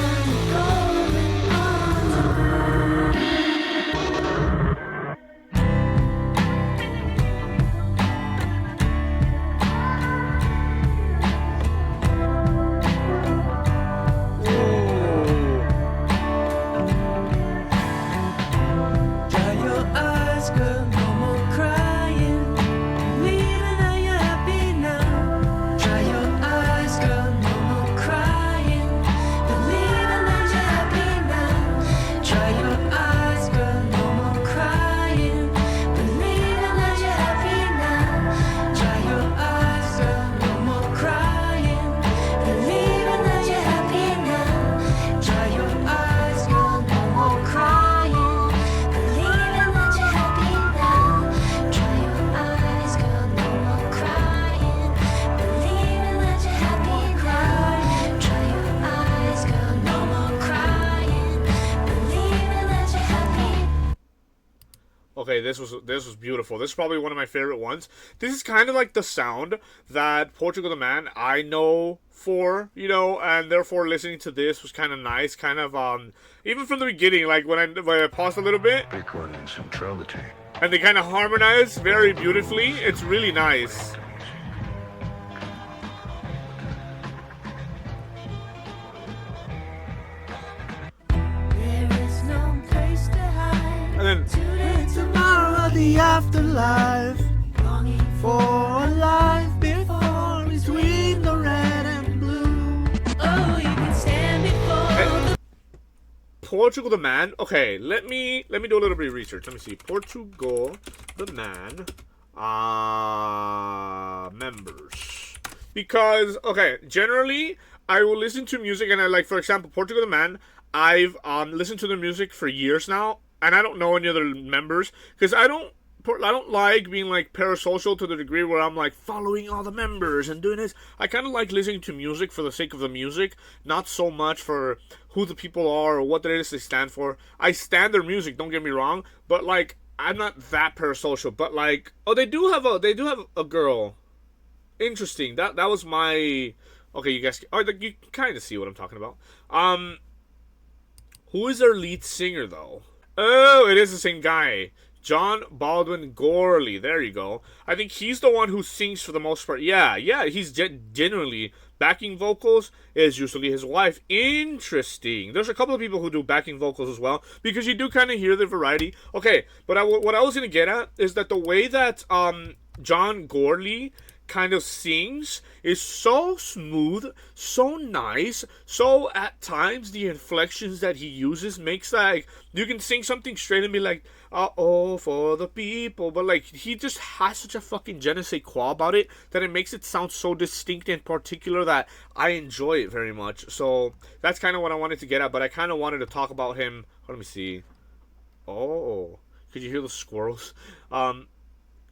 Okay, this was beautiful. This is probably one of my favorite ones. This is kind of like the sound that Portugal the Man I know for, you know, and therefore listening to this was kind of nice. Kind of even from the beginning, like when I paused a little bit, Pickle in centrality. and they kind of harmonize very beautifully. It's really nice. There is no place to hide. And then Today, tomorrow, the afterlife. Longing for a life before between the red and blue. Oh, you can stand before the Portugal the Man. Okay, let me do a little bit of research. Let me see. Portugal the Man members. Because okay, generally I will listen to music and I like, for example, Portugal the Man, I've listened to their music for years now and I don't know any other members because I don't like being like parasocial to the degree where I'm like following all the members and doing this. I kind of like listening to music for the sake of the music, not so much for who the people are or what it is they stand for. I stand their music, don't get me wrong, but like I'm not that parasocial. But like, oh, they do have a girl. Interesting. That was my. Okay, you guys. Oh, you kind of see what I'm talking about. Who is their lead singer though? Oh, it is the same guy. John Baldwin Gorley. There you go. I think he's the one who sings for the most part. Yeah, he's genuinely backing vocals is usually his wife. Interesting. There's a couple of people who do backing vocals as well because you do kind of hear the variety. Okay, but what I was gonna get at is that the way that John Gorley kind of sings is so smooth, so nice, so at times the inflections that he uses makes like you can sing something straight and be like, oh, for the people, but like he just has such a fucking je ne sais quoi about it that it makes it sound so distinct and particular that I enjoy it very much. So that's kind of what I wanted to get at, but I kind of wanted to talk about him. Let me see. Oh, could you hear the squirrels?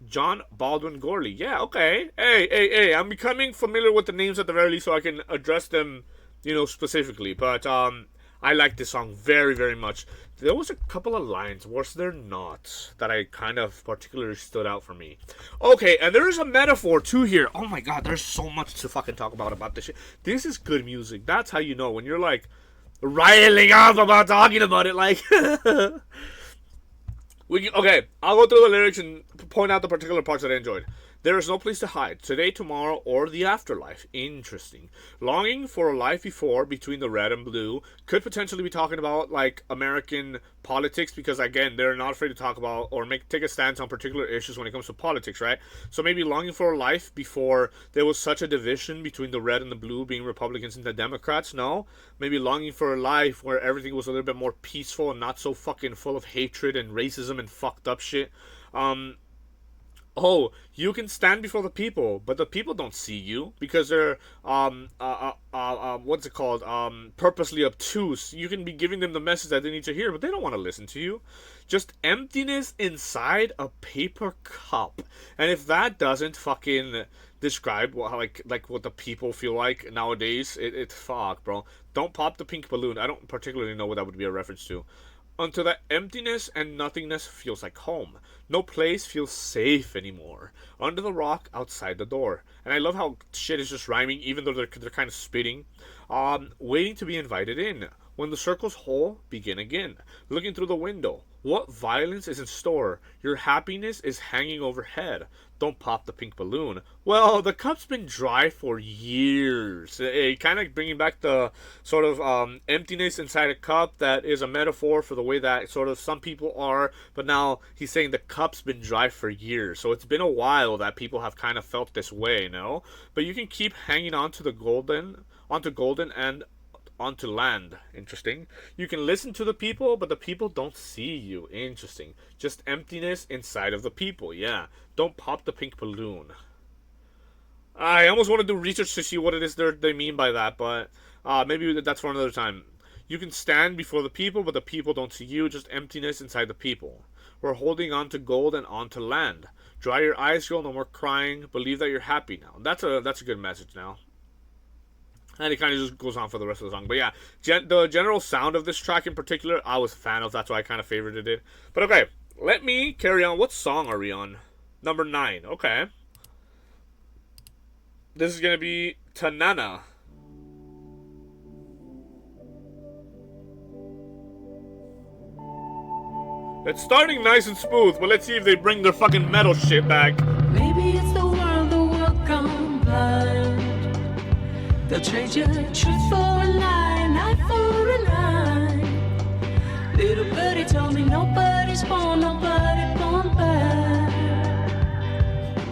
John Baldwin Gorley. Yeah, okay. Hey, I'm becoming familiar with the names at the very least so I can address them, you know, specifically. But I like this song very, very much. There was a couple of lines, was there not, that I kind of particularly stood out for me. Okay, and there is a metaphor too here. Oh my god, there's so much to fucking talk about this shit. This is good music. That's how you know when you're like riling up about talking about it, like okay, I'll go through the lyrics and point out the particular parts that I enjoyed. There is no place to hide, today, tomorrow, or the afterlife. Interesting. Longing for a life before, between the red and blue. Could potentially be talking about, like, American politics, because, again, they're not afraid to talk about or take a stance on particular issues when it comes to politics, right? So maybe longing for a life before there was such a division between the red and the blue, being Republicans and the Democrats, no? Maybe longing for a life where everything was a little bit more peaceful and not so fucking full of hatred and racism and fucked up shit. Oh, you can stand before the people, but the people don't see you because they're what's it called? Purposely obtuse. You can be giving them the message that they need to hear, but they don't want to listen to you. Just emptiness inside a paper cup. And if that doesn't fucking describe what like what the people feel like nowadays, it's fuck, bro. Don't pop the pink balloon. I don't particularly know what that would be a reference to. Until that emptiness and nothingness feels like home. No place feels safe anymore. Under the rock, outside the door. And I love how shit is just rhyming, even though they're kind of spitting. Waiting to be invited in. When the circle's whole, begin again. Looking through the window. What violence is in store? Your happiness is hanging overhead. Don't pop the pink balloon. Well, the cup's been dry for years. Kind of bringing back the sort of emptiness inside a cup that is a metaphor for the way that sort of some people are. But now he's saying the cup's been dry for years. So it's been a while that people have kind of felt this way, no? But you can keep hanging on to the golden and onto land. Interesting. You can listen to the people, but the people don't see you. Interesting. Just emptiness inside of the people. Yeah. Don't pop the pink balloon. I almost want to do research to see what it is they mean by that, but maybe that's for another time. You can stand before the people, but the people don't see you. Just emptiness inside the people. We're holding on to gold and onto land. Dry your eyes, girl. No more crying. Believe that you're happy now. That's a good message now. And it kind of just goes on for the rest of the song. But yeah, the general sound of this track in particular, I was a fan of. That's why I kind of favorited it. But okay, let me carry on. What song are we on? Number 9. Okay. This is gonna be Tanana. It's starting nice and smooth, but let's see if they bring their fucking metal shit back. Maybe it's the world gone blind. They'll trade you truth for a lie, an eye for an eye. Little birdie told me nobody's born bad.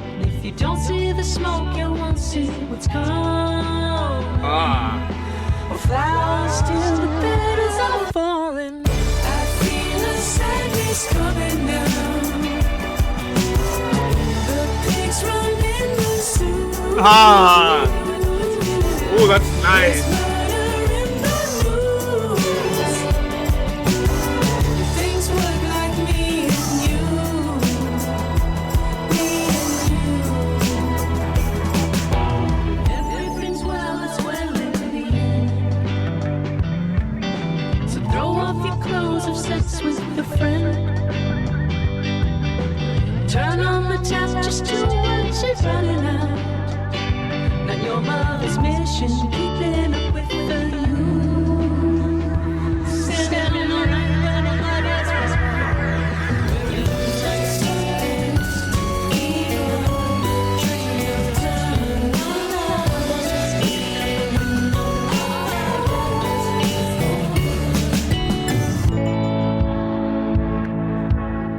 And if you don't see the smoke, you won't see what's coming. Well, flowers till the petals are falling. I feel a sadness coming down. The pigs run in the zoo. Oh, that's nice. With a friend, turn on the tap just to watch it running out. Not your mother's mission, keeping up with the youth. Standing all night when nobody's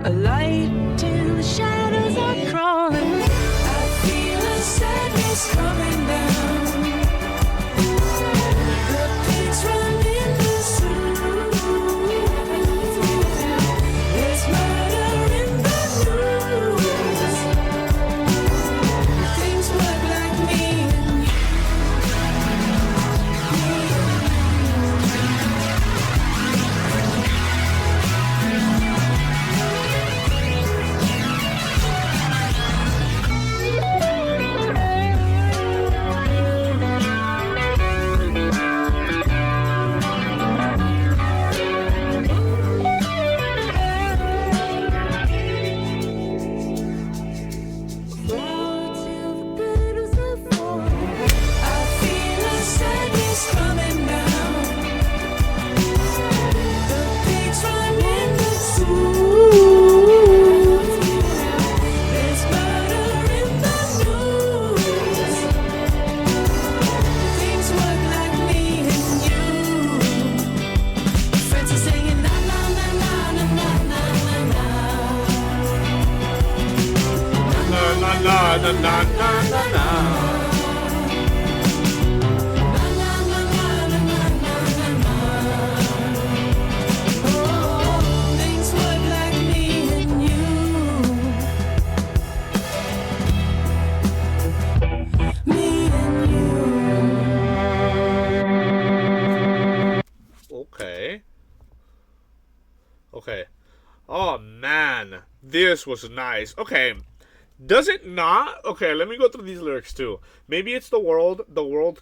a light till the shadows are crawling. I feel a sadness coming down. The pigs run in the zoo. There's murder in the news. Things look like me and you. Okay. Oh man, this was nice. Okay. Does it not? Okay, let me go through these lyrics too. Maybe it's the world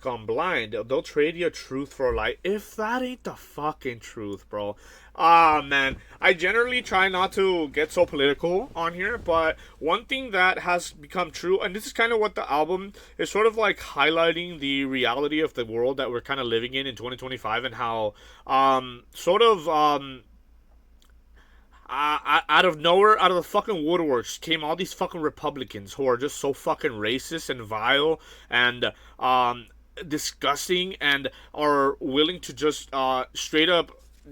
gone blind. They'll trade you truth for a lie. If that ain't the fucking truth, bro. Ah, man. I generally try not to get so political on here, but one thing that has become true, and this is kind of what the album is sort of like highlighting the reality of the world that we're kind of living in 2025 and how, out of nowhere, out of the fucking woodworks, came all these fucking Republicans who are just so fucking racist and vile and disgusting and are willing to just straight up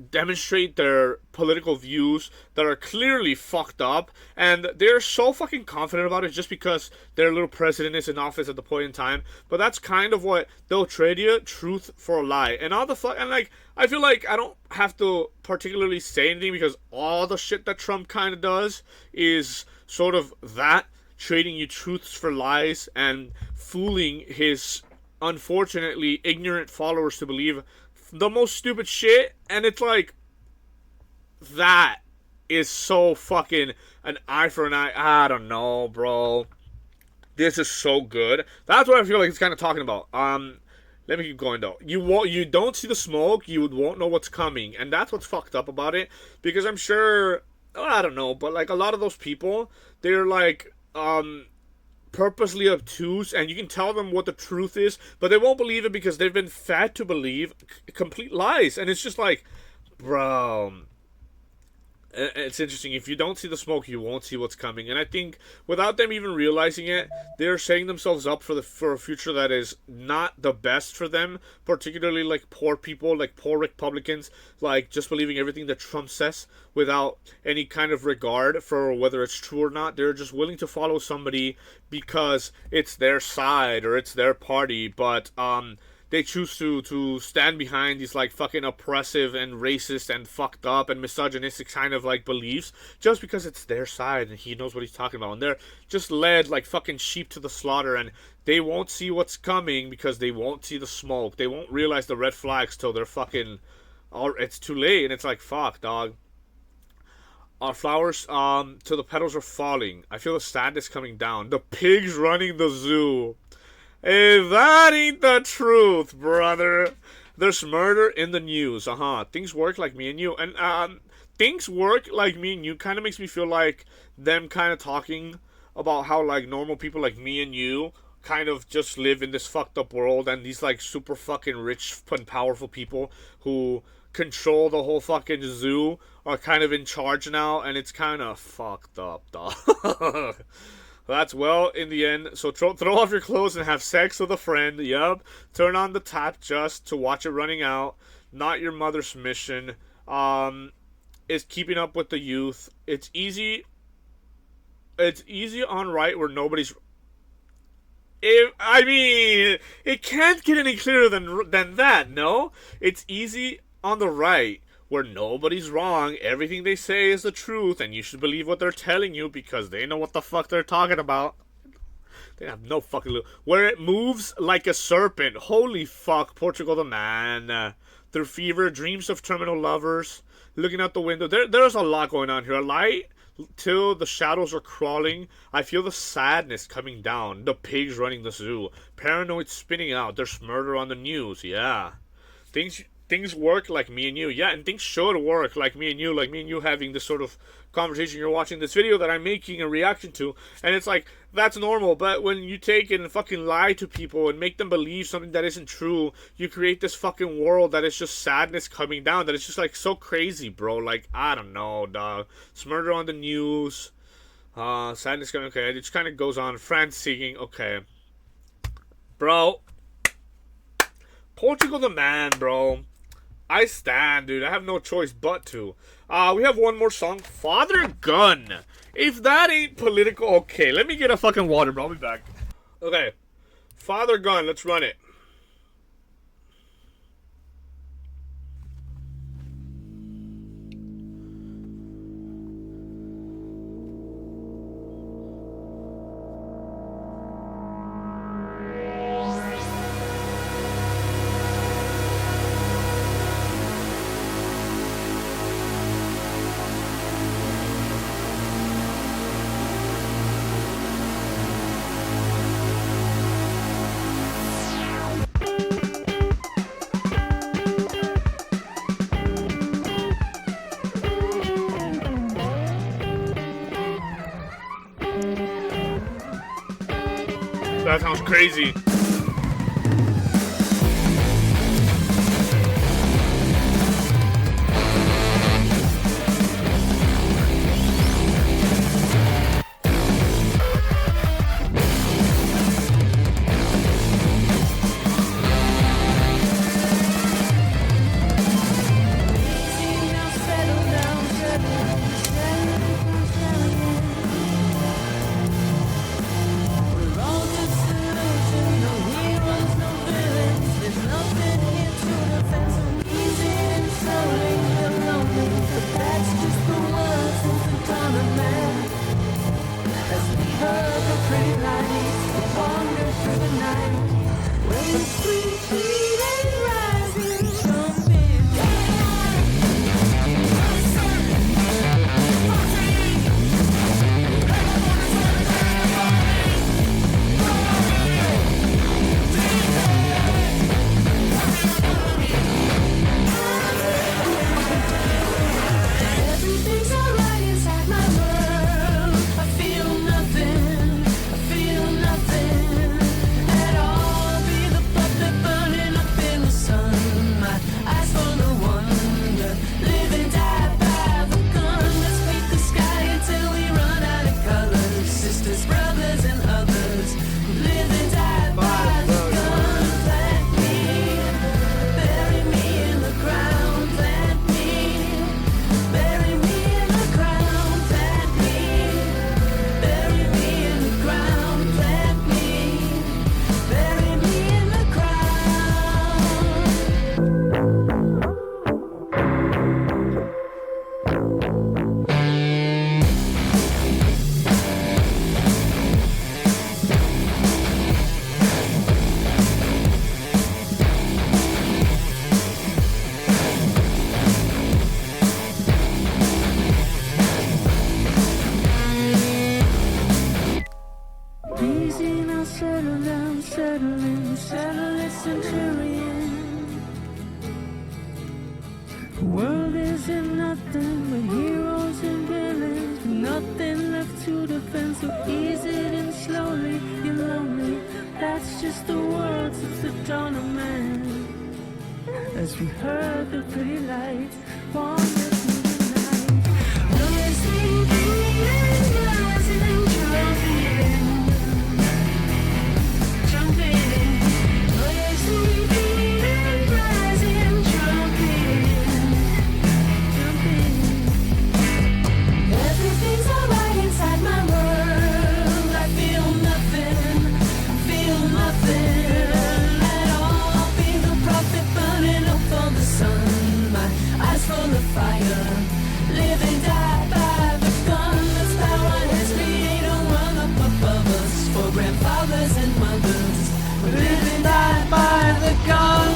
demonstrate their political views that are clearly fucked up, and they're so fucking confident about it just because their little president is in office at the point in time. But that's kind of what they'll trade you, truth for a lie. And all the and like, I feel like I don't have to particularly say anything because all the shit that Trump kind of does is sort of that, trading you truths for lies and fooling his unfortunately ignorant followers to believe the most stupid shit. And it's like, that is so fucking an eye for an eye. I don't know, bro. This is so good. That's what I feel like it's kind of talking about. Let me keep going though. You don't see the smoke, you won't know what's coming, and that's what's fucked up about it. Because I'm sure I don't know, but like a lot of those people, they're like purposely obtuse, and you can tell them what the truth is, but they won't believe it because they've been fed to believe complete lies. And it's just like, bro, it's interesting. If you don't see the smoke, you won't see what's coming. And I think without them even realizing it, they're setting themselves up for a future that is not the best for them. Particularly like poor people, like poor Republicans, like just believing everything that Trump says without any kind of regard for whether it's true or not. They're just willing to follow somebody because it's their side or it's their party. But they choose to stand behind these like fucking oppressive and racist and fucked up and misogynistic kind of like beliefs just because it's their side and he knows what he's talking about. And they're just led like fucking sheep to the slaughter, and they won't see what's coming because they won't see the smoke. They won't realize the red flags till they're fucking, it's too late. And it's like, fuck, dog. Our flowers till the petals are falling. I feel the sadness coming down. The pigs running the zoo. If that ain't the truth, brother. There's murder in the news. Things work like me and you. And things work like me and you kind of makes me feel like them kind of talking about how like normal people like me and you kind of just live in this fucked up world, and these like super fucking rich and powerful people who control the whole fucking zoo are kind of in charge now, and it's kind of fucked up, dog. That's well in the end. So throw off your clothes and have sex with a friend. Yup. Turn on the tap just to watch it running out. Not your mother's mission. Is keeping up with the youth. It's easy. It's easy on right where nobody's. It can't get any clearer than that. No, it's easy on the right where nobody's wrong, everything they say is the truth, and you should believe what they're telling you because they know what the fuck they're talking about. They have no fucking clue. Where it moves like a serpent. Holy fuck, Portugal the Man. Through fever, dreams of terminal lovers, looking out the window. There's a lot going on here. A light till the shadows are crawling. I feel the sadness coming down. The pigs running the zoo. Paranoid spinning out. There's murder on the news. Yeah. Things work like me and you. Yeah, and things should work like me and you having this sort of conversation. You're watching this video that I'm making a reaction to, and it's like, that's normal. But when you take it and fucking lie to people and make them believe something that isn't true, you create this fucking world that is just sadness coming down, that is just like so crazy, bro. Like, I don't know, dog. It's murder on the news. Sadness coming, okay. It just kind of goes on. France singing, okay. Bro. Portugal the Man, bro. I stand, dude. I have no choice but to. We have one more song. Father Gun. If that ain't political, okay. Let me get a fucking water, bro. I'll be back. Okay. Father Gun. Let's run it. That sounds crazy. World isn't nothing but heroes and villains, with nothing left to defend. So ease it in slowly, you're lonely. That's just the world since the dawn of man. As we heard the pretty lights wander through the night, rising, feeling, rising, jumping, jumping, rising, feeling, rising, jumping, jumping. Everything's alright inside my world. I feel nothing, feel nothing at all. Be the prophet burning up for the sun. My eyes full of fire, live and die by the gun. That's power has created a world up above us for grandfathers and mothers. We live and die by the gun.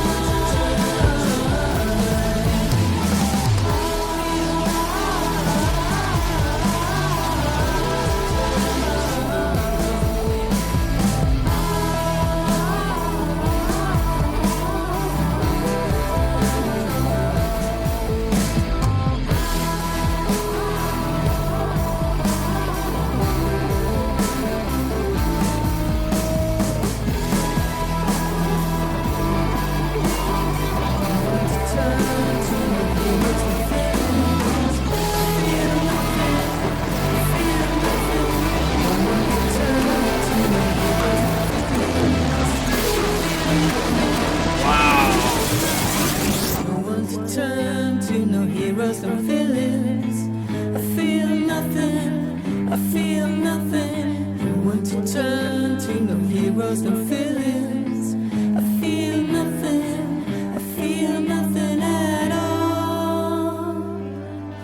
Turn to no heroes, no villains. I feel nothing, I feel nothing. I want to turn to no heroes, no villains. I feel nothing, I feel nothing at all.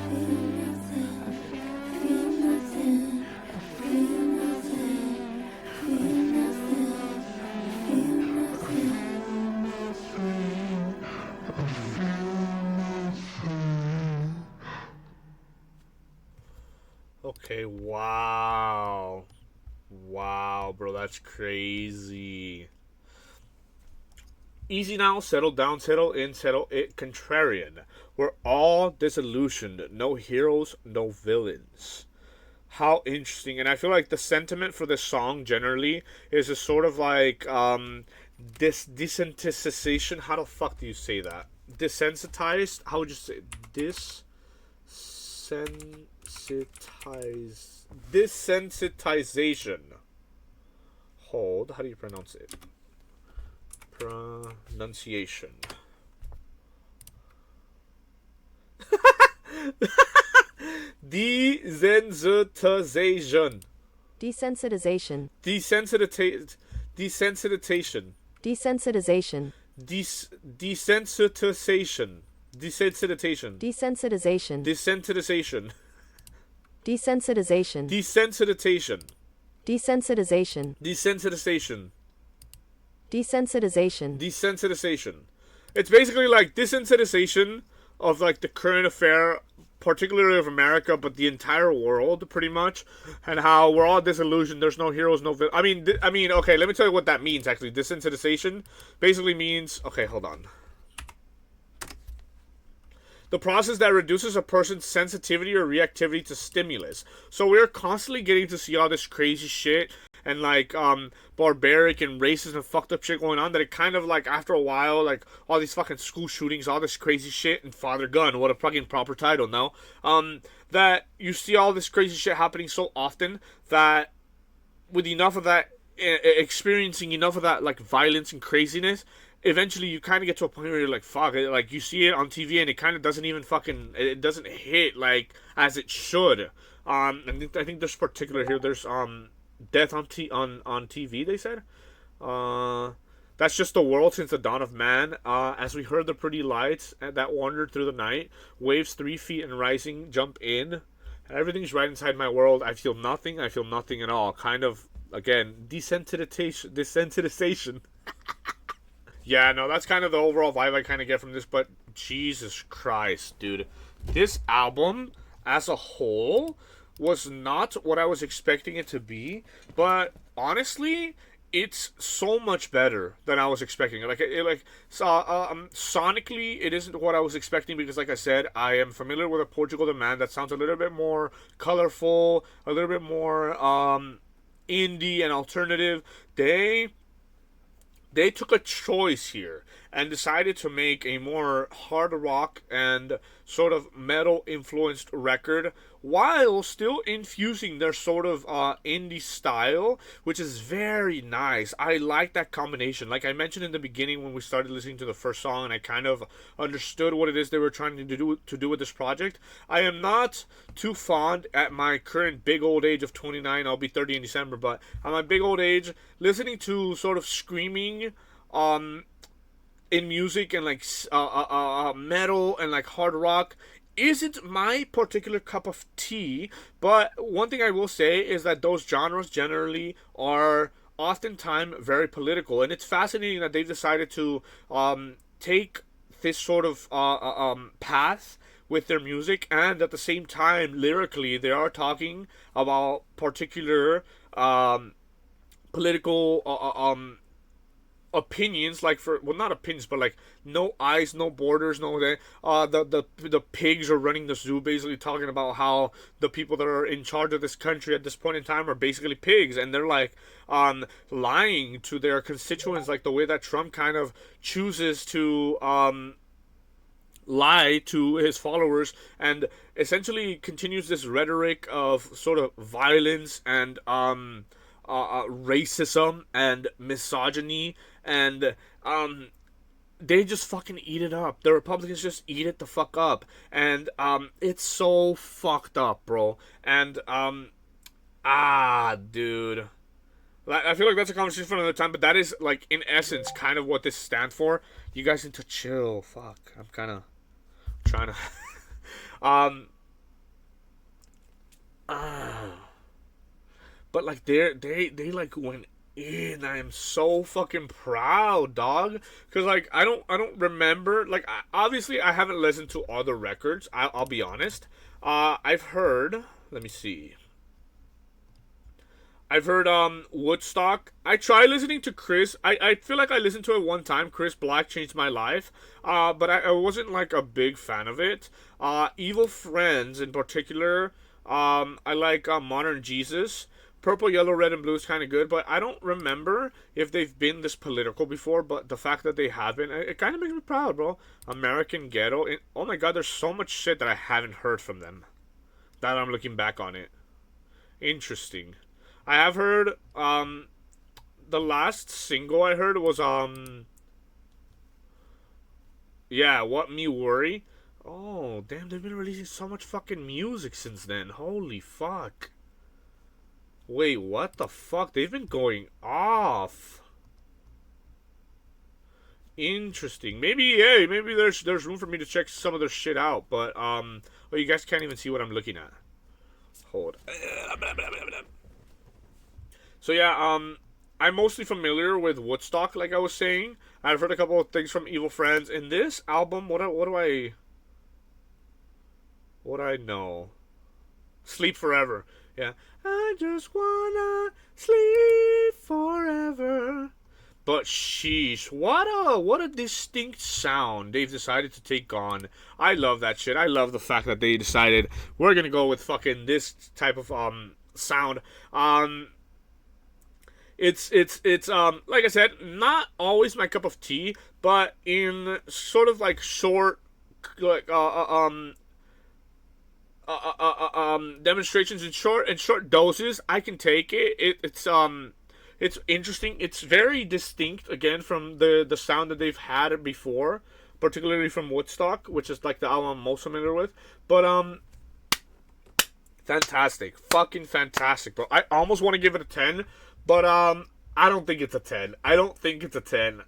Feel nothing, feel nothing, feel nothing, feel nothing, feel nothing. Okay, wow. Wow, bro, that's crazy. Easy now, settle down, settle in, settle it, contrarian. We're all disillusioned. No heroes, no villains. How interesting. And I feel like the sentiment for this song generally is a sort of like this desensitization. How the fuck do you say that? Desensitized? How would you say desensitization. Hold. How do you pronounce it? Pronunciation. Desensitization. Desensitization. Desensitization. Desensitization. Desensitization. Desensitization. Desensitization. Desensitization. Desensitization. Desensitization. Desensitization. Desensitization. Desensitization. Desensitization. It's basically like desensitization of like the current affair, particularly of America, but the entire world, pretty much, and how we're all disillusioned. There's no heroes, no I mean, okay, let me tell you what that means. Actually, desensitization basically means. Okay, hold on. The process that reduces a person's sensitivity or reactivity to stimulus. So we're constantly getting to see all this crazy shit and like barbaric and racist and fucked up shit going on that it kind of like after a while, like all these fucking school shootings, all this crazy shit, and Father Gun, what a fucking proper title, no? That you see all this crazy shit happening so often that with enough of that, experiencing enough of that like violence and craziness, eventually you kind of get to a point where you're like, fuck it, like you see it on TV and it kind of doesn't even fucking, it doesn't hit like as it should. I think there's particular here, there's death on TV, they said. That's just the world since the dawn of man. As we heard the pretty lights that wandered through the night, waves 3 feet and rising, jump in. Everything's right inside my world. I feel nothing at all. Kind of, again, desensitization. Yeah, no, that's kind of the overall vibe I kind of get from this, but Jesus Christ, dude. This album, as a whole, was not what I was expecting it to be, but honestly, it's so much better than I was expecting. Sonically, it isn't what I was expecting because, like I said, I am familiar with a Portugal The Man that sounds a little bit more colorful, a little bit more indie and alternative. They took a choice here and decided to make a more hard rock and sort of metal influenced record while still infusing their sort of indie style, which is very nice. I like that combination. Like I mentioned in the beginning when we started listening to the first song and I kind of understood what it is they were trying to do with this project. I am not too fond at my current big old age of 29. I'll be 30 in December, but at my big old age, listening to sort of screaming in music and like metal and like hard rock isn't my particular cup of tea. But one thing I will say is that those genres generally are oftentimes very political, and it's fascinating that they've decided to take this sort of path with their music, and at the same time lyrically they are talking about particular political opinions, like not opinions, but like no eyes, no borders, no that the pigs are running the zoo, basically talking about how the people that are in charge of this country at this point in time are basically pigs, and they're like lying to their constituents, like the way that Trump kind of chooses to lie to his followers, and essentially continues this rhetoric of sort of violence and racism and misogyny, and they just fucking eat it up. The Republicans just eat it the fuck up, and it's so fucked up, bro. And dude, I feel like that's a conversation for another time, but that is like in essence kind of what this stands for. You guys need to chill. Fuck, I'm kind of trying to but like they like went in. I am so fucking proud, dog. Cause like I don't remember. Like obviously I haven't listened to all the records. I'll be honest. I've heard. Let me see. I've heard Woodstock. I tried listening to Chris. I feel like I listened to it one time. Chris Black Changed My Life. But I wasn't like a big fan of it. Evil Friends in particular. I like Modern Jesus. Purple, Yellow, Red, and Blue is kind of good, but I don't remember if they've been this political before, but the fact that they have been, it kind of makes me proud, bro. American Ghetto. Oh my god, there's so much shit that I haven't heard from them. That I'm looking back on it. Interesting. I have heard, the last single I heard was, yeah, What Me Worry. Oh, damn, they've been releasing so much fucking music since then. Holy fuck. Wait, what the fuck? They've been going off. Interesting. Maybe there's room for me to check some of their shit out, but well, you guys can't even see what I'm looking at. Hold. So yeah, I'm mostly familiar with Woodstock, like I was saying. I've heard a couple of things from Evil Friends. In this album, what do I know? Sleep Forever. Yeah. I just wanna sleep forever. But sheesh, what a distinct sound they've decided to take on. I love that shit. I love the fact that they decided we're gonna go with fucking this type of sound. It's like I said, not always my cup of tea, but in sort of like short like demonstrations in short doses, I can take it. It's interesting. It's very distinct again from the sound that they've had before, particularly from Woodstock, which is like the album I'm most familiar with. But fantastic, fucking fantastic, bro. I almost want to give it a 10, but I don't think it's a 10. I don't think it's a 10.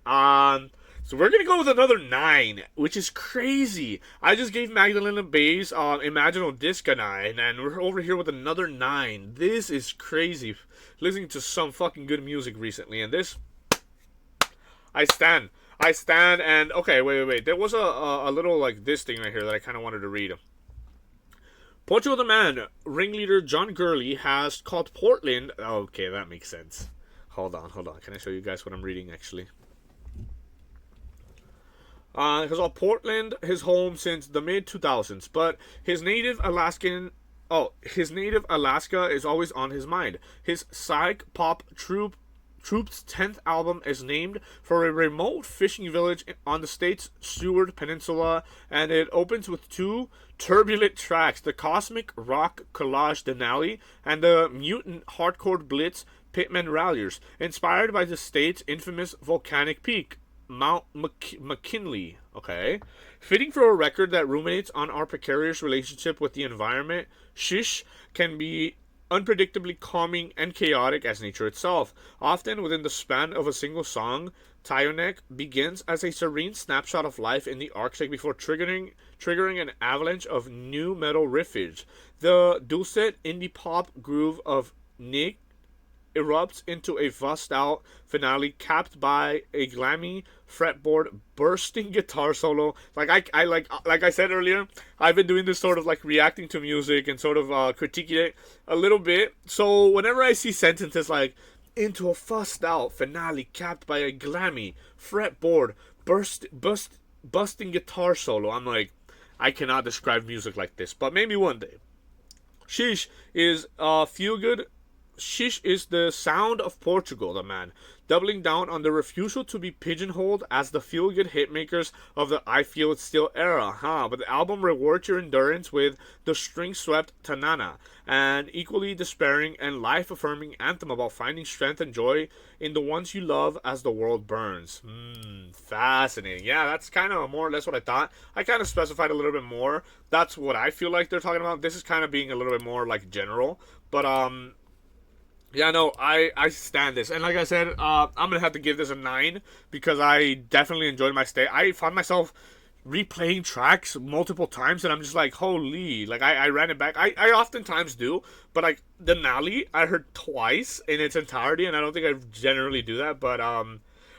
So we're gonna go with another 9, which is crazy. I just gave Magdalena Bay's Imaginal Disc a 9, and we're over here with another 9. This is crazy. Listening to some fucking good music recently, and this, I stand, and okay, wait. There was a little like this thing right here that I kind of wanted to read. Portugal The Man ringleader John Gurley has called Portland. Okay, that makes sense. Hold on. Can I show you guys what I'm reading actually? Because Portland, his home since the mid 2000s, but his native Alaska is always on his mind. His psych pop Troop's 10th album is named for a remote fishing village on the state's Seward Peninsula, and it opens with two turbulent tracks, the cosmic rock collage Denali and the mutant hardcore blitz Pittman Ralliers, inspired by the state's infamous volcanic peak, Mount McKinley. Okay. Fitting for a record that ruminates on our precarious relationship with the environment, Shish can be unpredictably calming and chaotic as nature itself. Often within the span of a single song, Tyonek begins as a serene snapshot of life in the Arctic before triggering an avalanche of new metal riffage. The dulcet indie pop groove of Knik erupts into a fussed-out finale capped by a glammy fretboard bursting guitar solo. Like I said earlier, I've been doing this sort of like reacting to music and sort of critiquing it a little bit. So whenever I see sentences like into a fussed-out finale capped by a glammy fretboard busting guitar solo, I'm like, I cannot describe music like this, but maybe one day. Shish is feel-good. Shish is the sound of Portugal The Man, doubling down on the refusal to be pigeonholed as the feel-good hitmakers of the I Feel It Still era, But the album rewards your endurance with the string-swept Tanana, an equally despairing and life-affirming anthem about finding strength and joy in the ones you love as the world burns. Fascinating. Yeah, that's kind of more or less what I thought. I kind of specified a little bit more. That's what I feel like they're talking about. This is kind of being a little bit more like general, but yeah, no, I stand this. And like I said, I'm going to have to give this a 9 because I definitely enjoyed my stay. I found myself replaying tracks multiple times and I'm just like, holy, like I ran it back. I oftentimes do, but like Denali, I heard twice in its entirety and I don't think I generally do that. But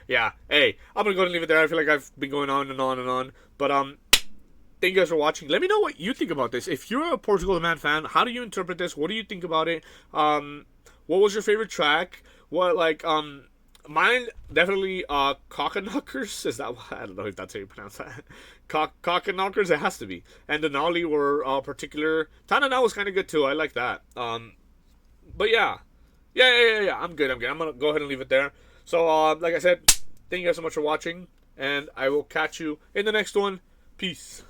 yeah, hey, I'm going to go ahead and leave it there. I feel like I've been going on and on and on. But thank you guys for watching. Let me know what you think about this. If you're a Portugal The Man fan, how do you interpret this? What do you think about it? What was your favorite track? What, like, mine, definitely, Kokhanockers. Is that what? I don't know if that's how you pronounce that. Kokhanockers, it has to be. And Denali were, particular. Tanana was kind of good, too. I like that. But yeah. Yeah. I'm good. I'm going to go ahead and leave it there. So, like I said, thank you guys so much for watching. And I will catch you in the next one. Peace.